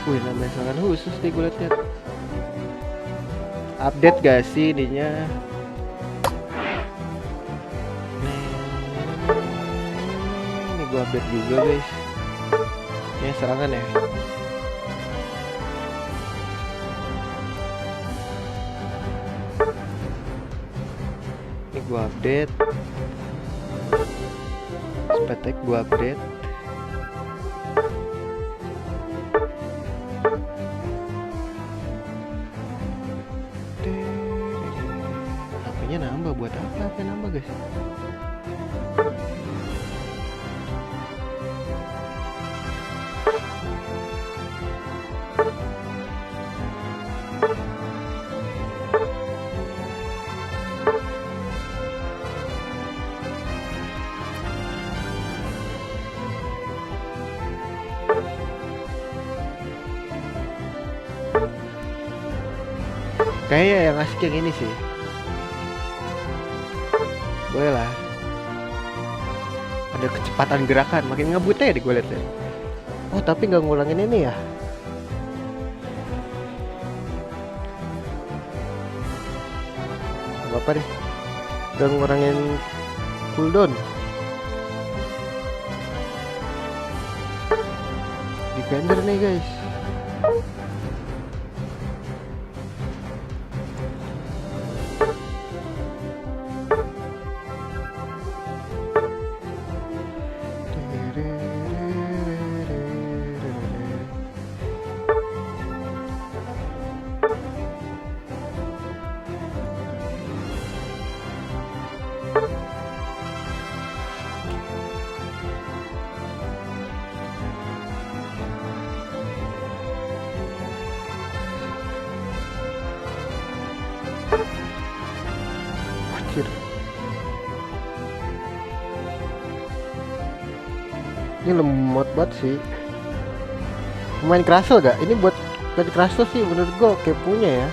Wih, namanya serangan khusus nih gue liat. Update gak sih ininya? Ini gue update juga guys. Ini serangan ya. Ini gue update. Spetek gue update. HP-nya nambah, buat apa HP nambah guys? Kayaknya yang asik yang ini sih. Boleh lah. Ada kecepatan gerakan, makin ngebut ya di gue liat ya. Oh tapi nggak ngulangin ini ya. Gak apa deh. Gak ngurangin cooldown. Defender nih guys. Ini lemot banget sih. Main Crustle gak? Ini buat main Crustle sih menurut gue kayak punya ya.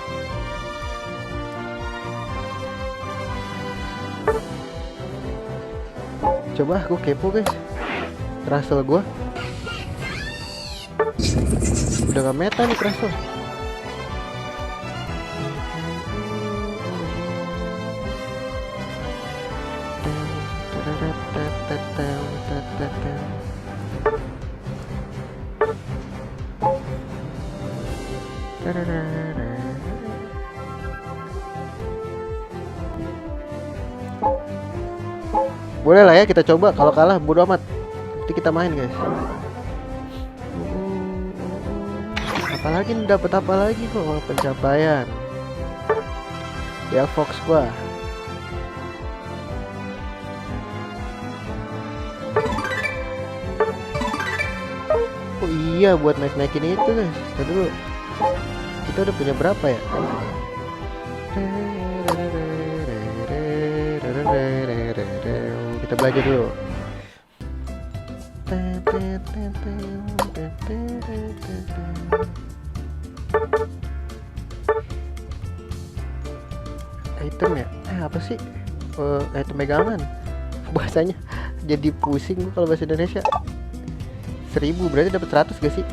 Coba aku kepo guys. Crustle gue udah gak meta nih Crustle. Boleh lah ya kita coba, kalau kalah bodo amat. Nanti kita main guys. Apalagi nih, dapat apa lagi kok? Pencapaian ya Fox gua. Oh iya, buat naik-naikin itu guys. Kita dulu. Kita udah punya berapa ya? Kita belajar dulu. Item ya? Apa sih? Item pegangan. Bahasanya jadi pusing kalau bahasa Indonesia. 1000 berarti dapat 100 gak sih?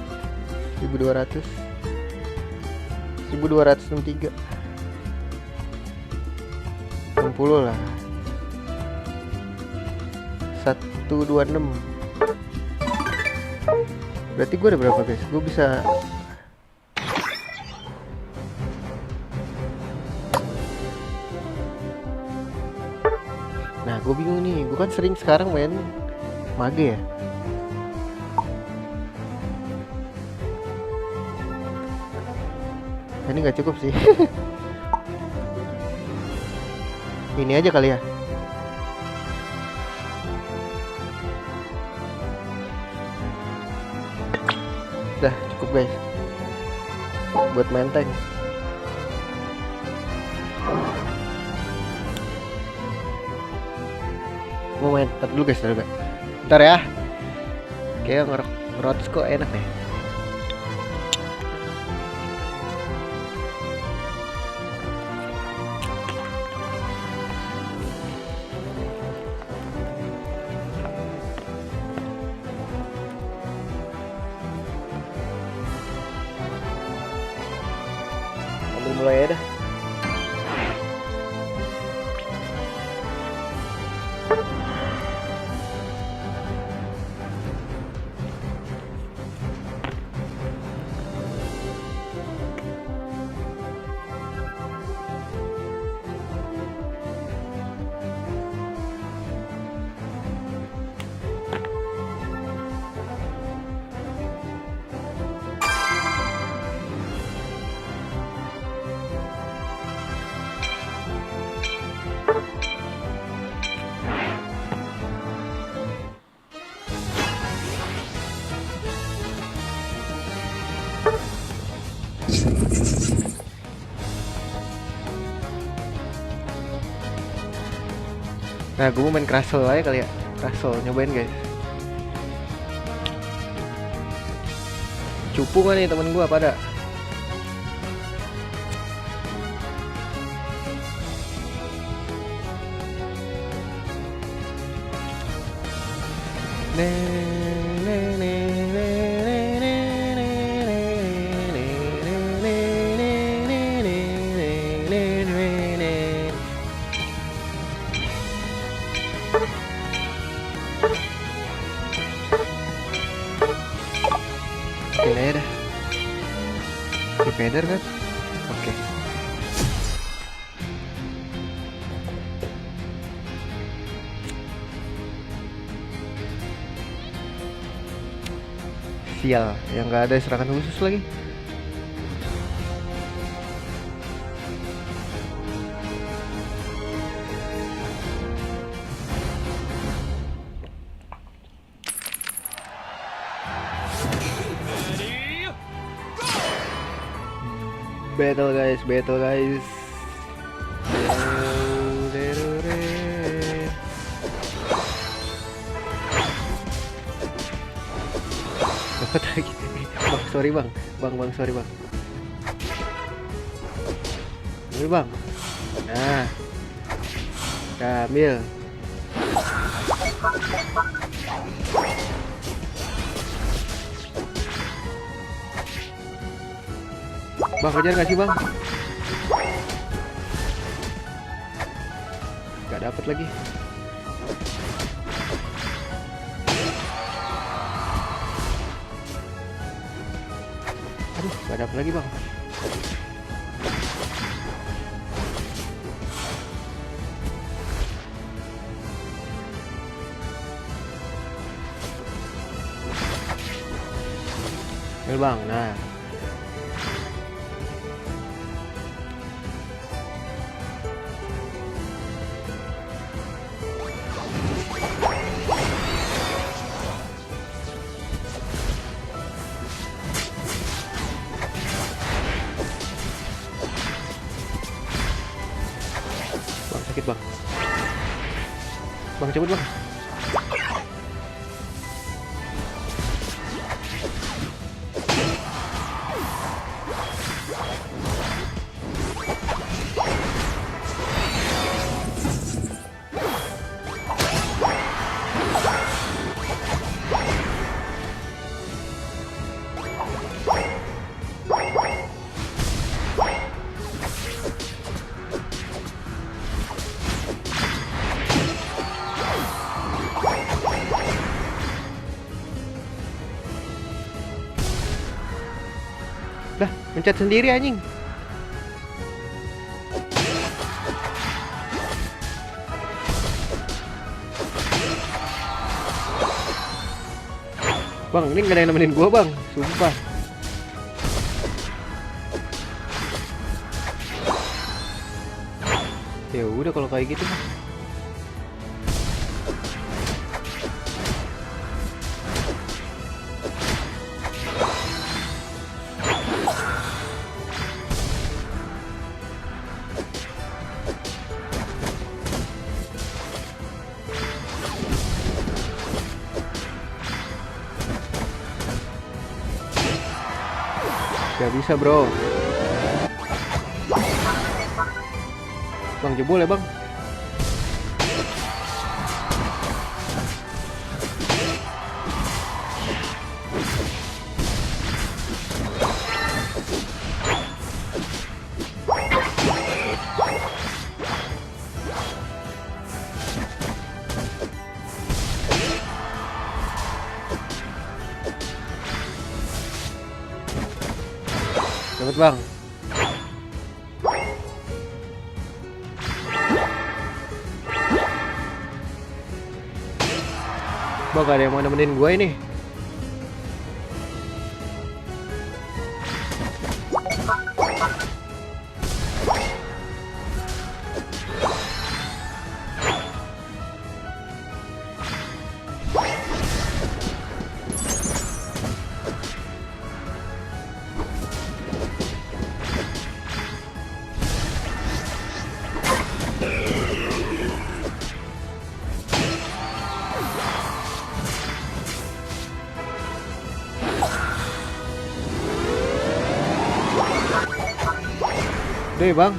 1200. 1263. 60 lah. 126. Berarti gue ada berapa guys? Gue bisa Nah gue bingung nih. Gue kan sering sekarang main mage ya. Ini gak cukup sih. Ini aja kali ya. Udah cukup guys. buat main tank. Mau main tar dulu guys, ntar ya. Kayak ngerot kok enak deh. Ambil mulai ya dah. Nah, gue mau main Crustle aja kali ya. Crustle, nyobain guys. Cupu gak nih temen gue pada? Oke aja dah. Defender kan? Oke. Sial, yang nggak ada serangan khusus lagi. Battle guys. Dapat lagi. Bang, sorry bang. Sorry bang. Ambil bang. Nah, kita ambil. Bang, kejar gak sih bang? Gak dapet lagi. Aduh, gak dapet lagi bang. Ambil bang, nah. Sakit bang. Bang, cabut bang. Dah, mencet sendiri anjing. Bang, ini gak ada yang nemenin gua bang, sumpah. Ya udah kalau kayak gitu mah. Nggak bisa bro. Bang jebol ya bang. Dapat bang. Bang gak ada yang mau nemenin gue ini. Deh bang.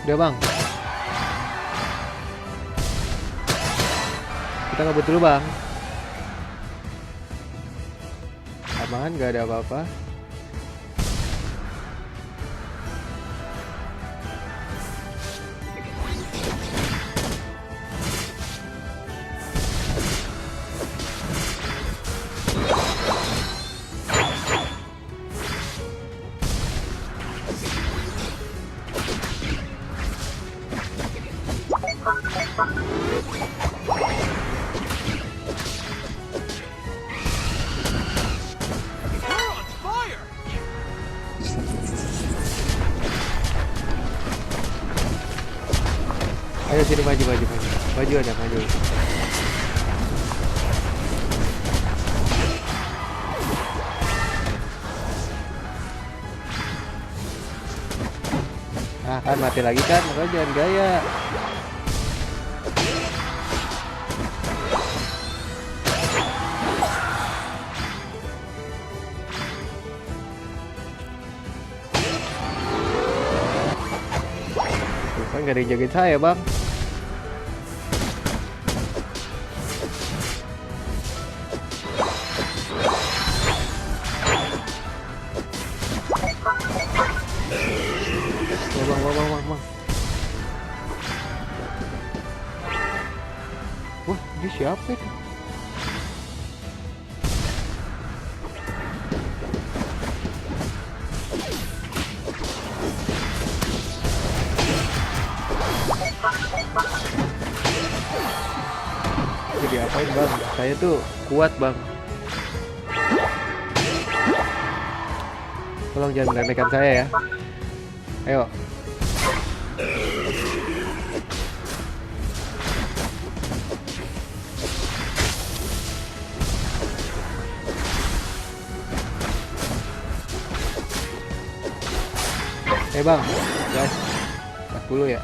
Udah bang. Kita ngebut dulu bang. Aman, gak ada apa-apa. Ayo sini maju. Maju ada maju. Ah kan mati lagi kan, makanya jangan gaya. Tuh kan gak ada yang jagain saya bang. Bang. Wah, dia siapa itu? Jadi apain bang? Saya tuh kuat bang. Tolong jangan meremehkan saya ya. Ayo. Bang, guys, 40 ya.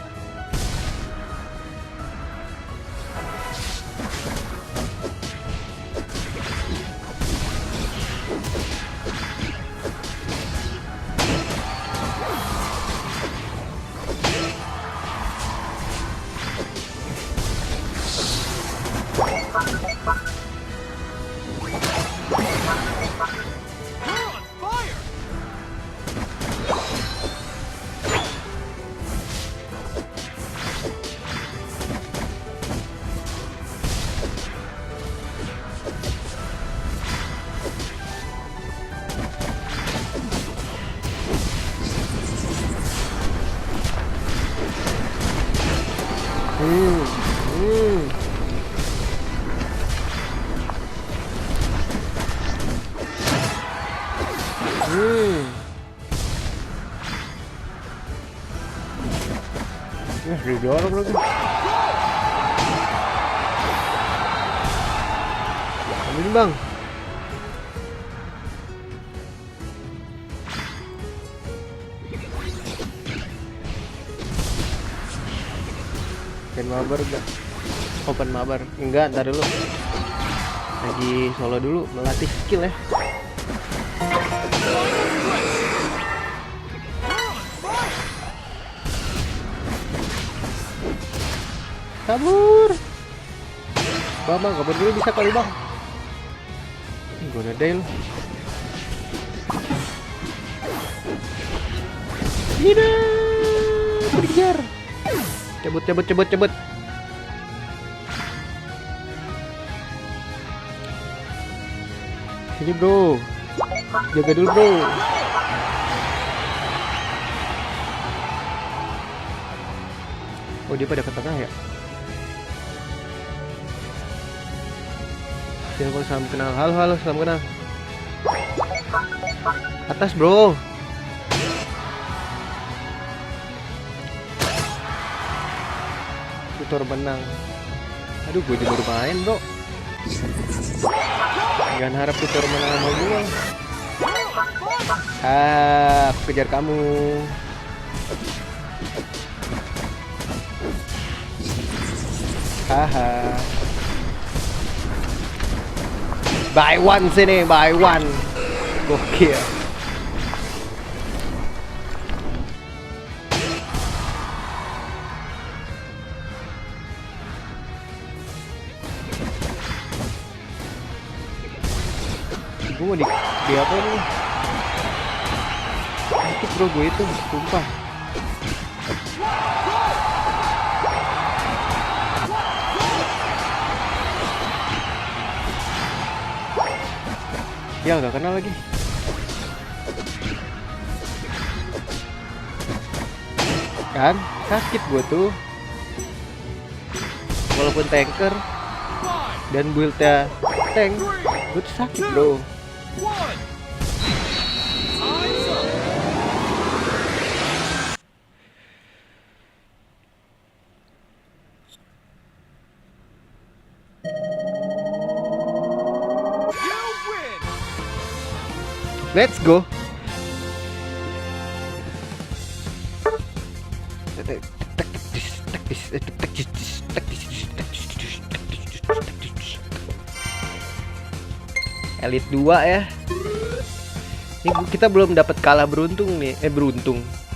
Ya, didorong lagi. Ambil bang. Open mabar enggak? Open mabar enggak, ntar dulu. Lagi solo dulu, melatih skill ya. Kabur. Bang, kabur dulu bisa kali bang. Gue udah day lu. Tidak, berkejar. Cabut. Sini bro, jaga dulu bro. Oh dia pada ke tengah ya. Jangan salam kenal. Halo, salam kenal. Atas bro. Tutor menang. Aduh, gue juga baru main bro. Jangan harap tutor menang sama gue. Aku kejar kamu. Haha. Buy one sini, buy one. Gokil. Gue mau di apa nih? Sakit bro gue itu, sumpah. Ya nggak kenal lagi. Kan sakit gue tuh. Walaupun tanker dan build-nya tank, gue tuh sakit bro. Let's go. Elite 2 ya. Ini kita belum dapat kalah beruntung nih.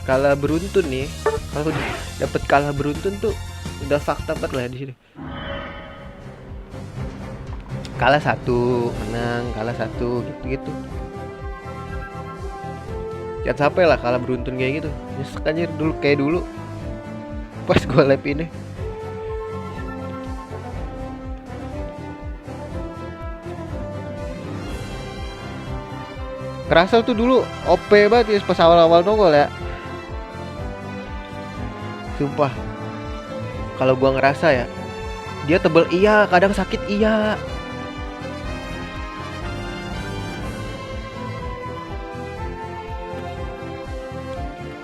Kalah beruntun nih. Kalau dapat kalah beruntun tuh udah fakta banget lah di sini. Kalah 1, menang, kalah 1 gitu-gitu. Jangan sampai lah kalah beruntun kayak gitu. Nyesek aja dulu kayak dulu. Pas gue lap ini. Kerasa tuh dulu OP banget ya pas awal-awal nongol ya. Sumpah. Kalau gua ngerasa ya, dia tebel iya, kadang sakit iya.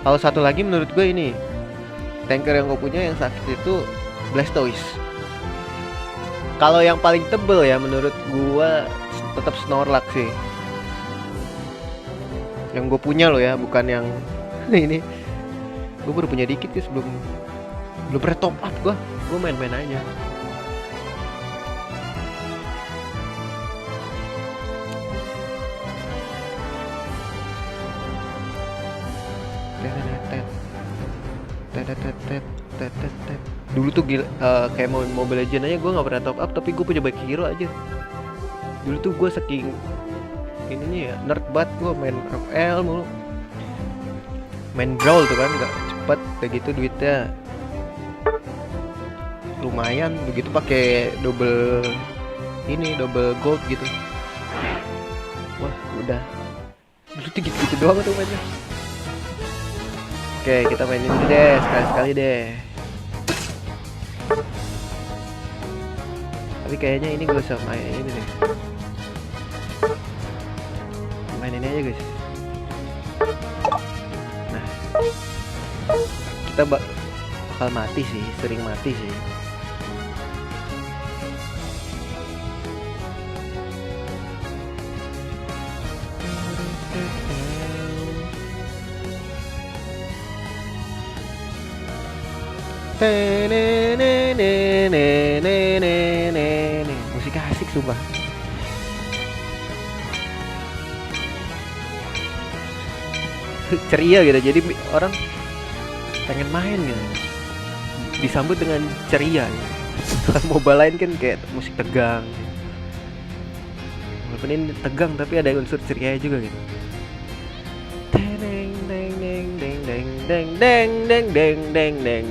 Kalau satu lagi menurut gue ini tanker yang gue punya yang sakit itu Blastoise. Kalau yang paling tebel ya menurut gue tetap Snorlax sih. Yang gue punya loh ya, bukan yang ini. Gue baru punya dikit sih belum pernah top up gue main-main aja. Dulu tuh gila, kayak Mobile Legends aja gue nggak pernah top up, tapi gue punya banyak hero aja. Dulu tuh gue saking ininya ya nerd banget, gue main FL mulu, main brawl tuh kan nggak cepet kayak gitu, duitnya lumayan begitu pakai double gold gitu. Wah udah dulu tuh gitu doang tuh mainnya. Oke, kita mainin deh sekali-sekali deh. Tapi kayaknya ini gue sama main ini deh. Main ini aja guys. Nah, kita bakal mati sih, sering mati sih. Tenene Musiknya asik sumpah. Ceria gitu, jadi orang pengen main gitu, disambut dengan ceria gitu. Kalau Mobile lain kan kayak musik tegang, walaupun ini tegang tapi ada unsur ceria juga gitu. Deng deng deng deng deng deng deng deng deng deng deng.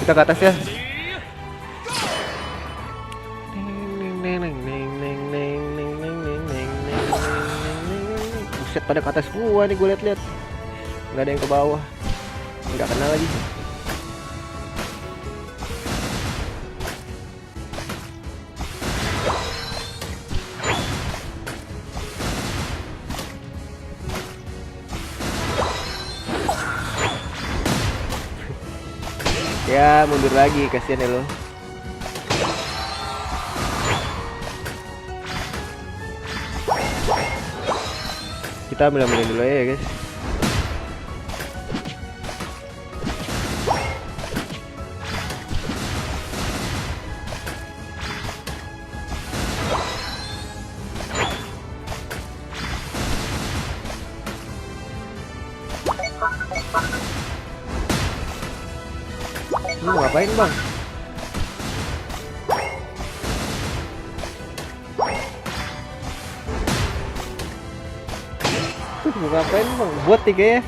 Kita ke atas ya. Buset, pada ke atas gua nih, gue liat-liat nggak ada yang ke bawah, nggak kenal lagi. Ya mundur lagi, kasihan ya lo. Kita ambil dulu ya guys. Ngapain bang? Mau ngapain bang? Buat nih kayaknya.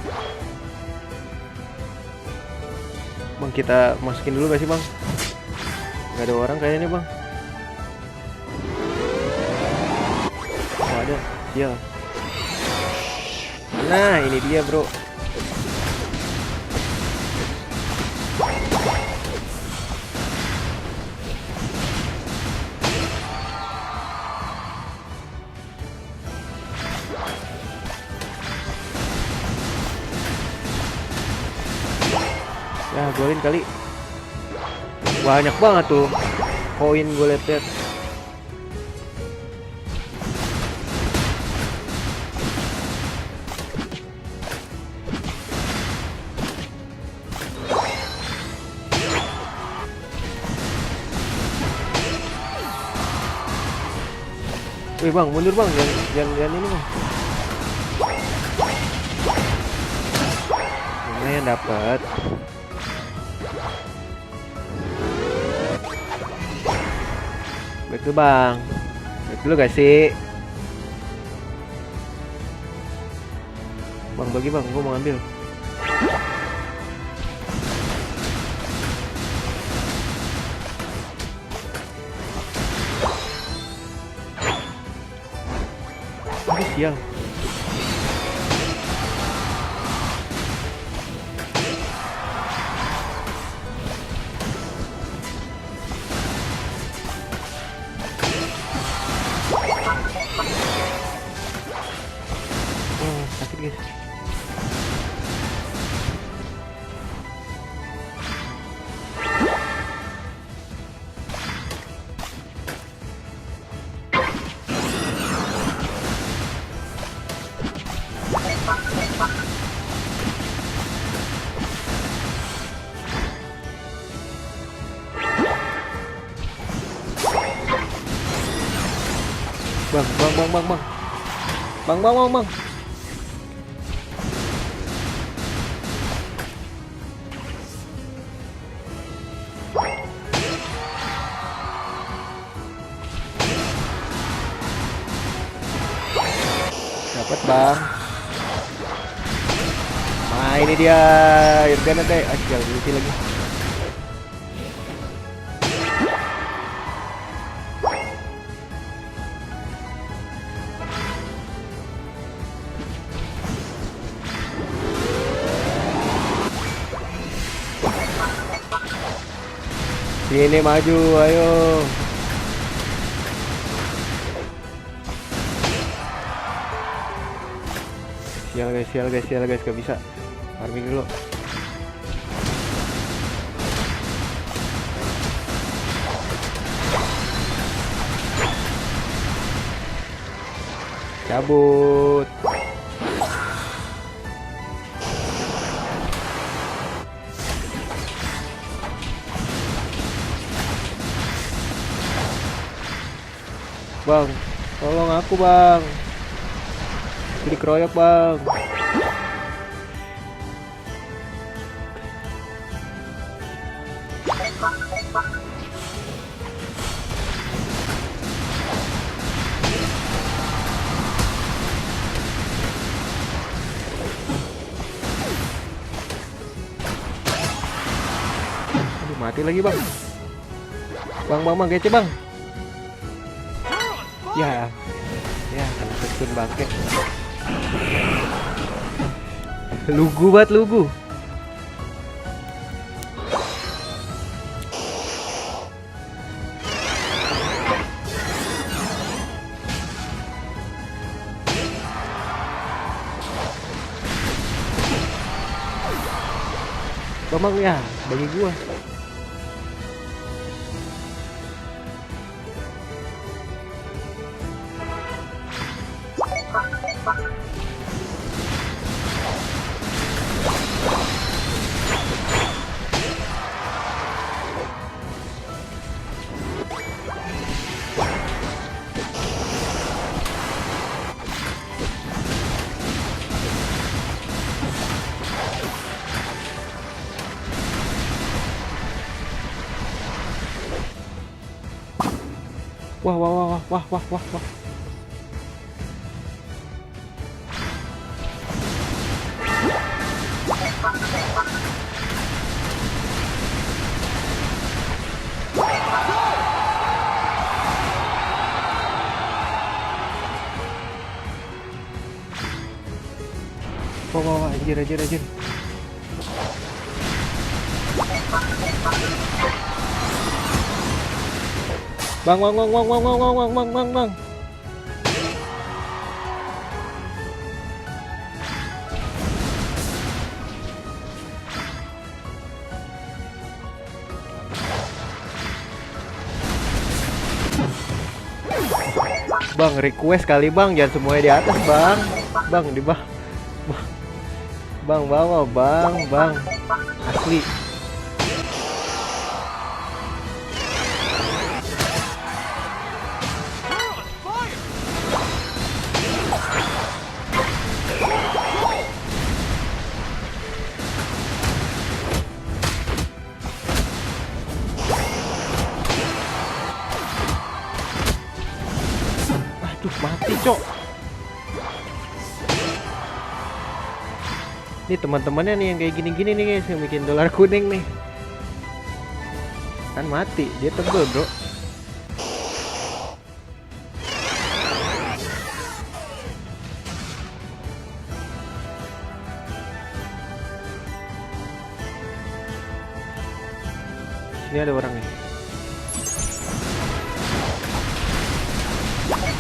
Bang, kita masukin dulu gak sih bang? Gak ada orang kayaknya bang. Oh ada, iya. Nah ini dia bro. Ya golin kali. Banyak banget tuh koin gue liat-liat. Wih bang, mundur bang, jangan ini bang. Lumayan dapat. Baik tuh bang, baik dulu gak sih? Bang bagi bang, gue mau ngambil. Sial. Sakit guys. Bang. Dapat bang. Nah ini dia Irgana deh. Jangan lucu lagi. Sini maju, ayo. Sial guys, gak bisa. Farming dulu. Cabut. Bang, tolong aku bang. Aku dikeroyok bang. Aduh, mati lagi bang. Bang, gece bang. Ya, kena stun bangke. Lugu banget lugu. Bang ya, bagi gua. Wah. Wah, anjir. Bang. Bang, request kali bang, jangan semuanya di atas bang. Bang, di bawah. Bang, bawah bang. Asli. Aduh, mati cok. Ini teman-temannya nih yang kayak gini-gini nih guys, yang bikin dolar kuning nih. Kan mati, dia tebel bro. Ini ada orang nih. Balik.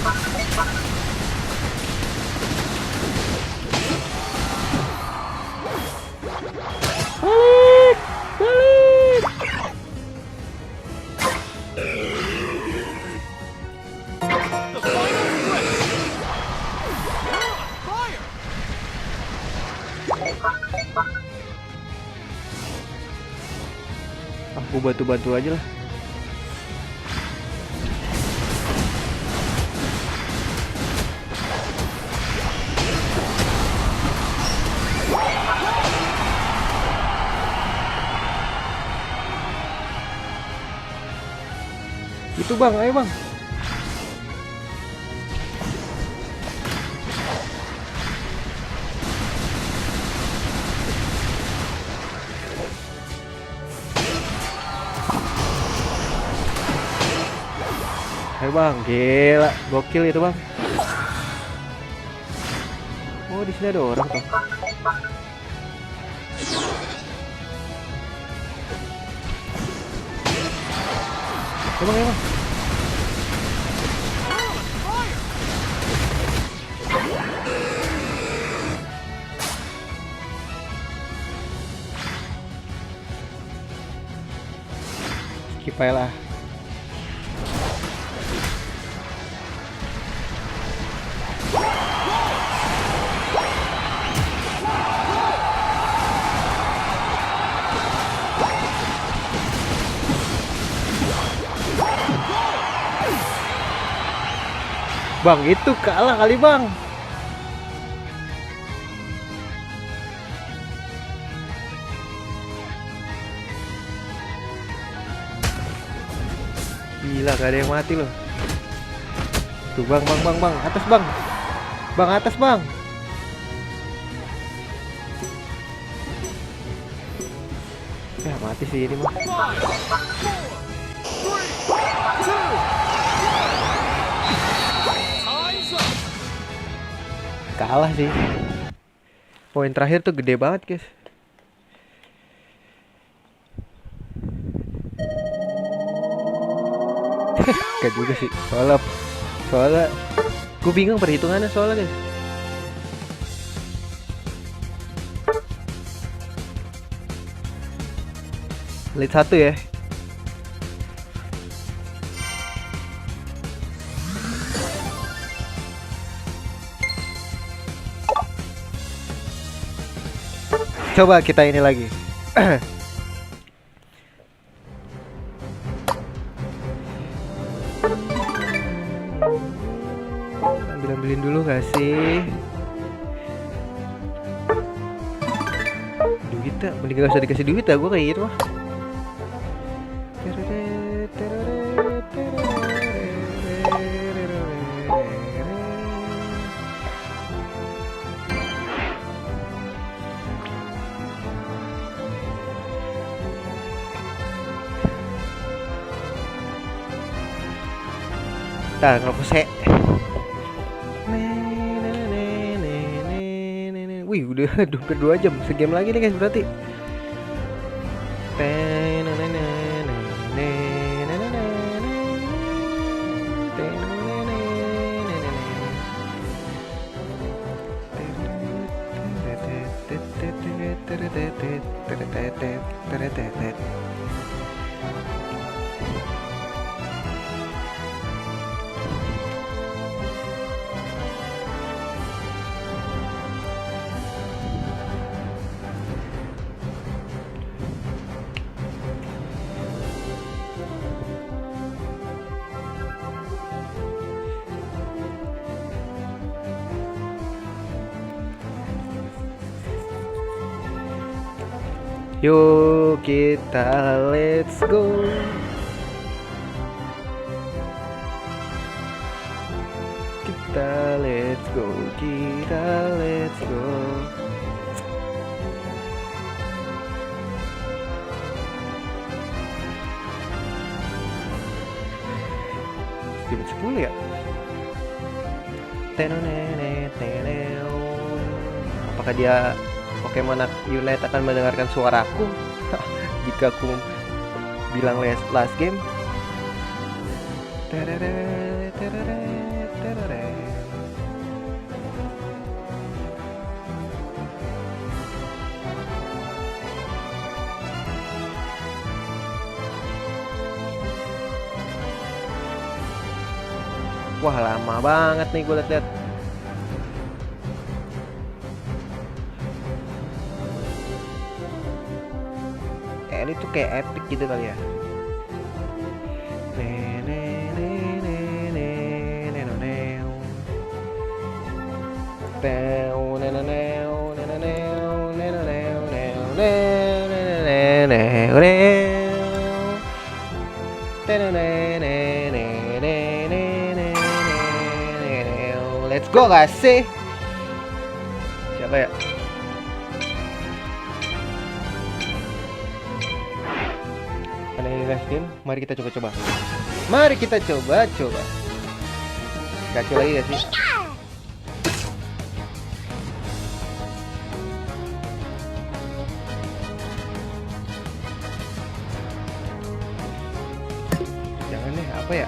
The final stretch. Fire. Aku bantu aja lah. Itu bang, ayo bang. Ayo bang, gila, gokil itu bang. Oh, di sini ada orang tuh. Ayo bang. Skip aja lah. Bang, itu kalah kali bang. Gila, gak ada yang mati loh. Tuh bang, bang, atas bang. Bang, atas bang. Ya mati sih ini mah. 5, 4, 3, 2, time's up. Kalah sih. Poin terakhir tuh gede banget guys. Gak juga sih. Soalnya gue bingung perhitungannya soalnya guys. Lead 1 ya. Coba kita ini lagi. Ambilin dulu gak sih? Duit tak, mending gak usah dikasih duit ya, gue kayak gitu mah. Nah, ngerokok sih. Wih, udah hampir 2 jam. Segame lagi nih guys berarti. Yuk kita let's go. Kita let's go. Jam 10 ya? Apakah dia Pokemon Unite akan mendengarkan suaraku jika aku bilang last game? Wah, lama banget nih gue liat-liat. Ini tuh kayak epic gitu kali ya. Let's go gak sih? Siapa ya? Last game, mari kita coba-coba. Kacau lagi gak sih? Jangan deh, apa ya?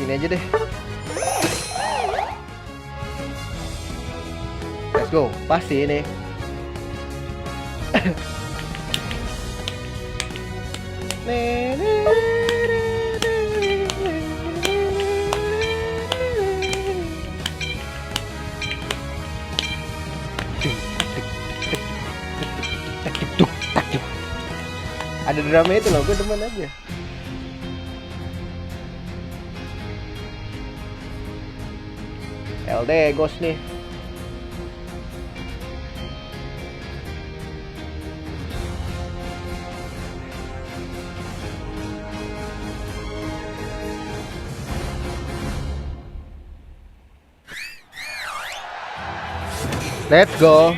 Ini aja deh. Let's go, pasti ini. Ada drama itu loh, gue demen aja. Eldegos nih. Let's go.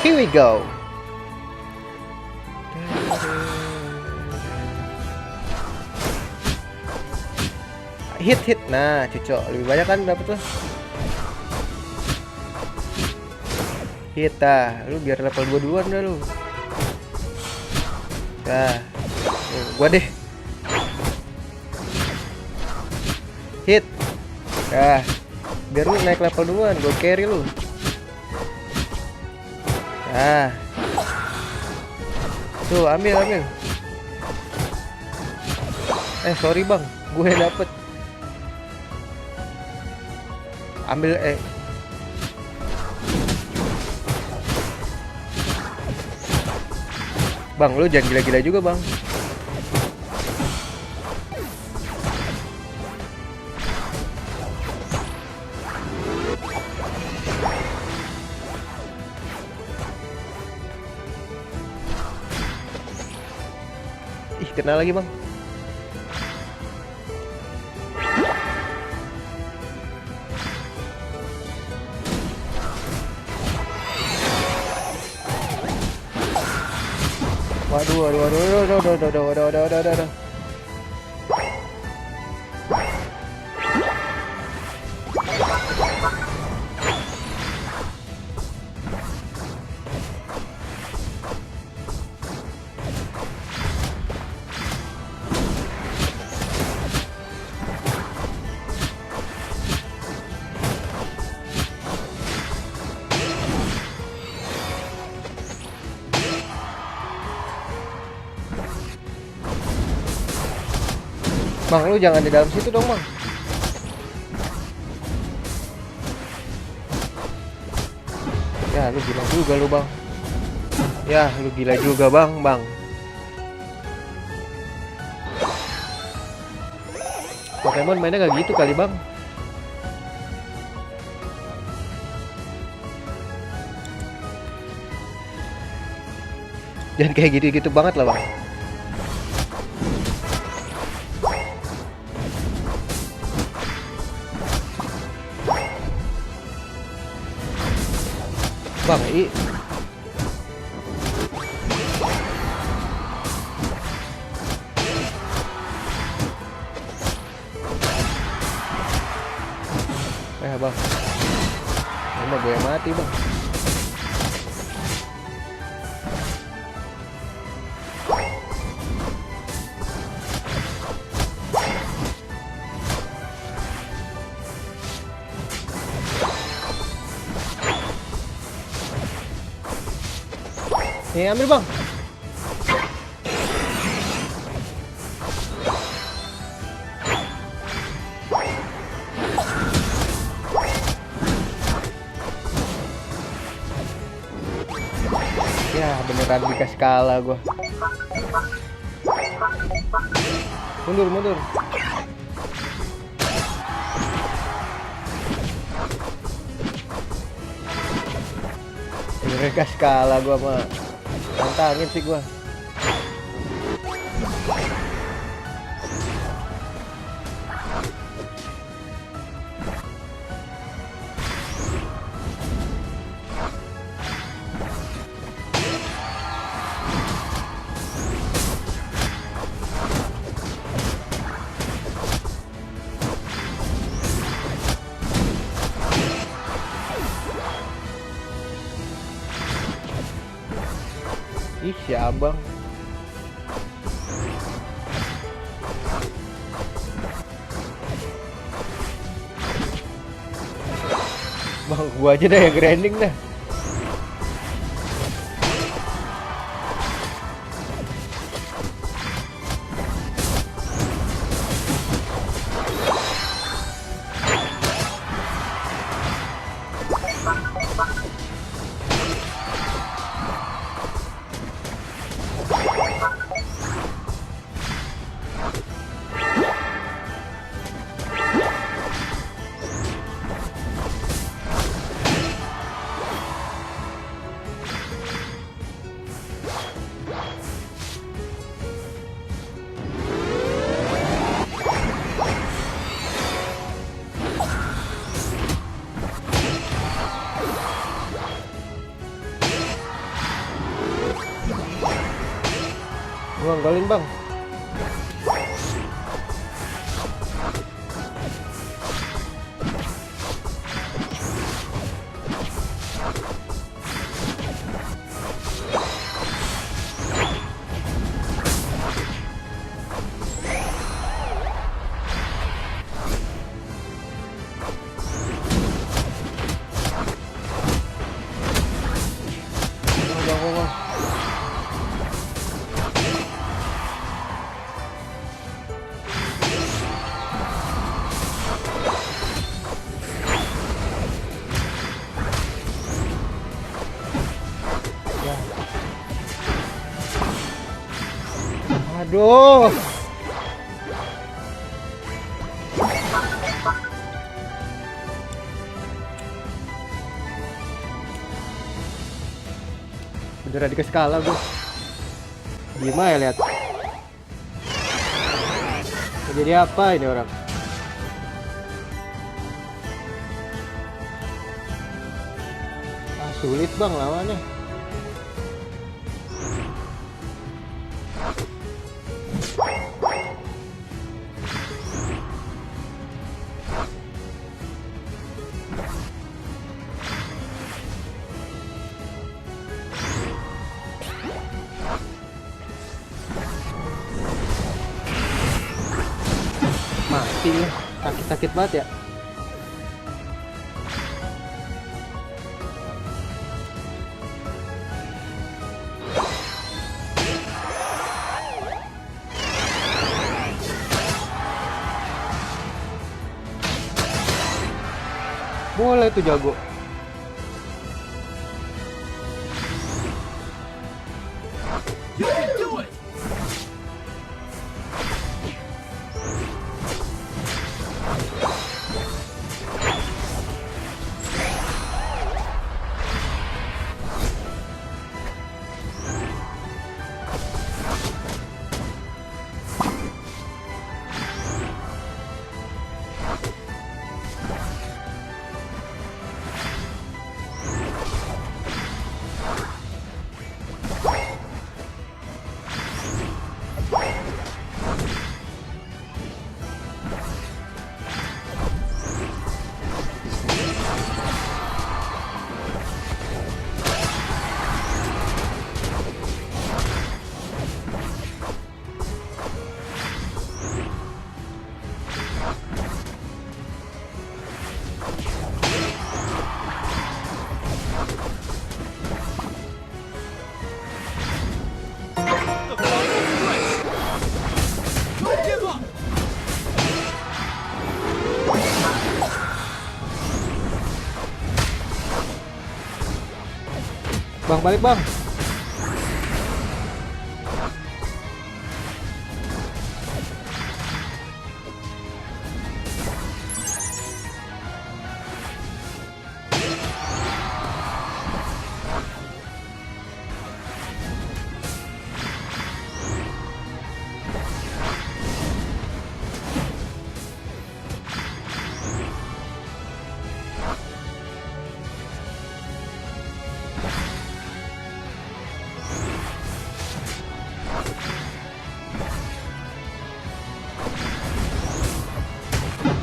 Here we go. Hit. Nah, cucok lebih banyak kan dapet tuh. Hit dah. Lu biar level 2 duluan dah lu. Dah. Gua deh. Hit. Dah. Biar lu naik level duluan, gua carry lu. Nah, tuh ambil. Sorry bang, gue dapet. Ambil Bang, lu jangan gila-gila juga bang. Ih, kena lagi bang. Waduh. Bang, lu jangan di dalam situ dong, bang. Ya, lu gila juga lu, bang. Ya, lu gila juga, bang. Pokemon mainnya gak gitu kali, bang. Jangan kayak gitu-gitu banget lah, bang. Bang, bang, emang gue yang mati bang. Nih ambil bang. Ya beneran dikasih kalah gua. Mundur. Beneran dikasih kalah gua mah. Tantangin sih gua. Ih, si abang. Bang, gua aja dah yang grinding dah. Bang, golin bang. Bang. Ya. Aduh. Beneran dikasih kalah gue. Gimana ya, lihat. Jadi apa ini orang? Sulit bang lawannya. Mati ya, sakit banget ya. Boleh tuh jago. You can do it! The final stretch! Don't give up! Bang, balik bang.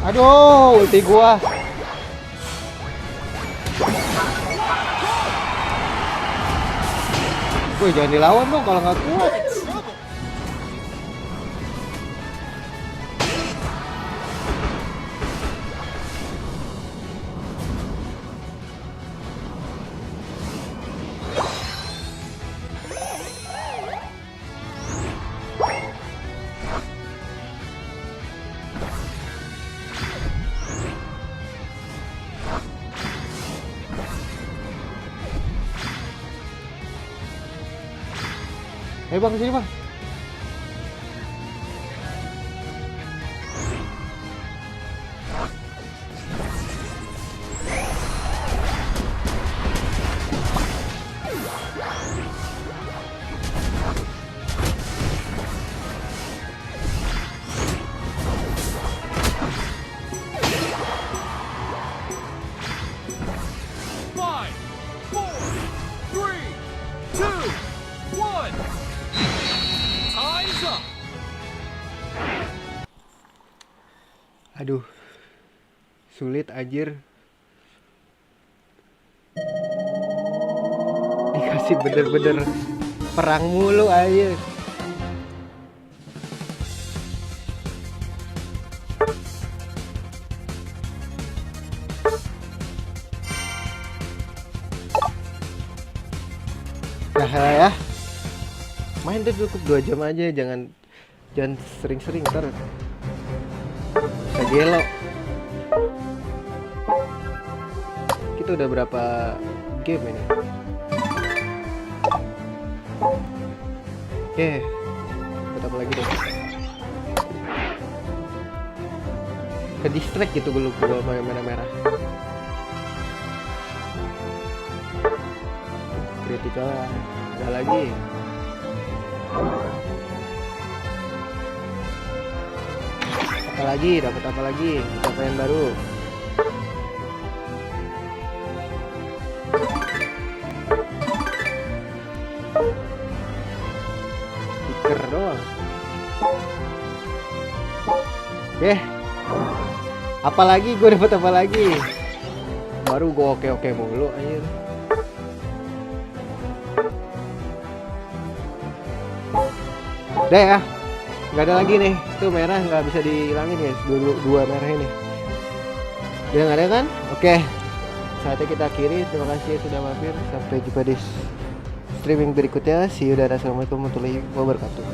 Aduh, ulti gua. Wih, jangan dilawan dong kalau nggak kuat. Trouble! Ayo bang, sini bang. Five, four, three, two, one. Aduh, sulit anjir. Dikasih bener-bener perang mulu aja. Nah ya, main tuh cukup 2 jam aja, jangan sering-sering, ntar bisa gelo. Kita udah berapa game ini? Oke, buat apa lagi deh? Ke distract gitu gue lupa main merah-merah. Kritikal ada lagi. Dapat apa lagi? Pencapaian baru. Stiker doang. Apalagi gue dapat apa lagi? Baru gue oke mulu anjir. Udah ya, nggak ada lagi nih. Tuh merah nggak bisa dihilangin guys. Dua merah ini. Udah nggak ada kan? Oke. Saatnya kita akhiri. Terima kasih sudah mampir. Sampai jumpa di streaming berikutnya. See you dan assalamualaikum warahmatullahi wabarakatuh.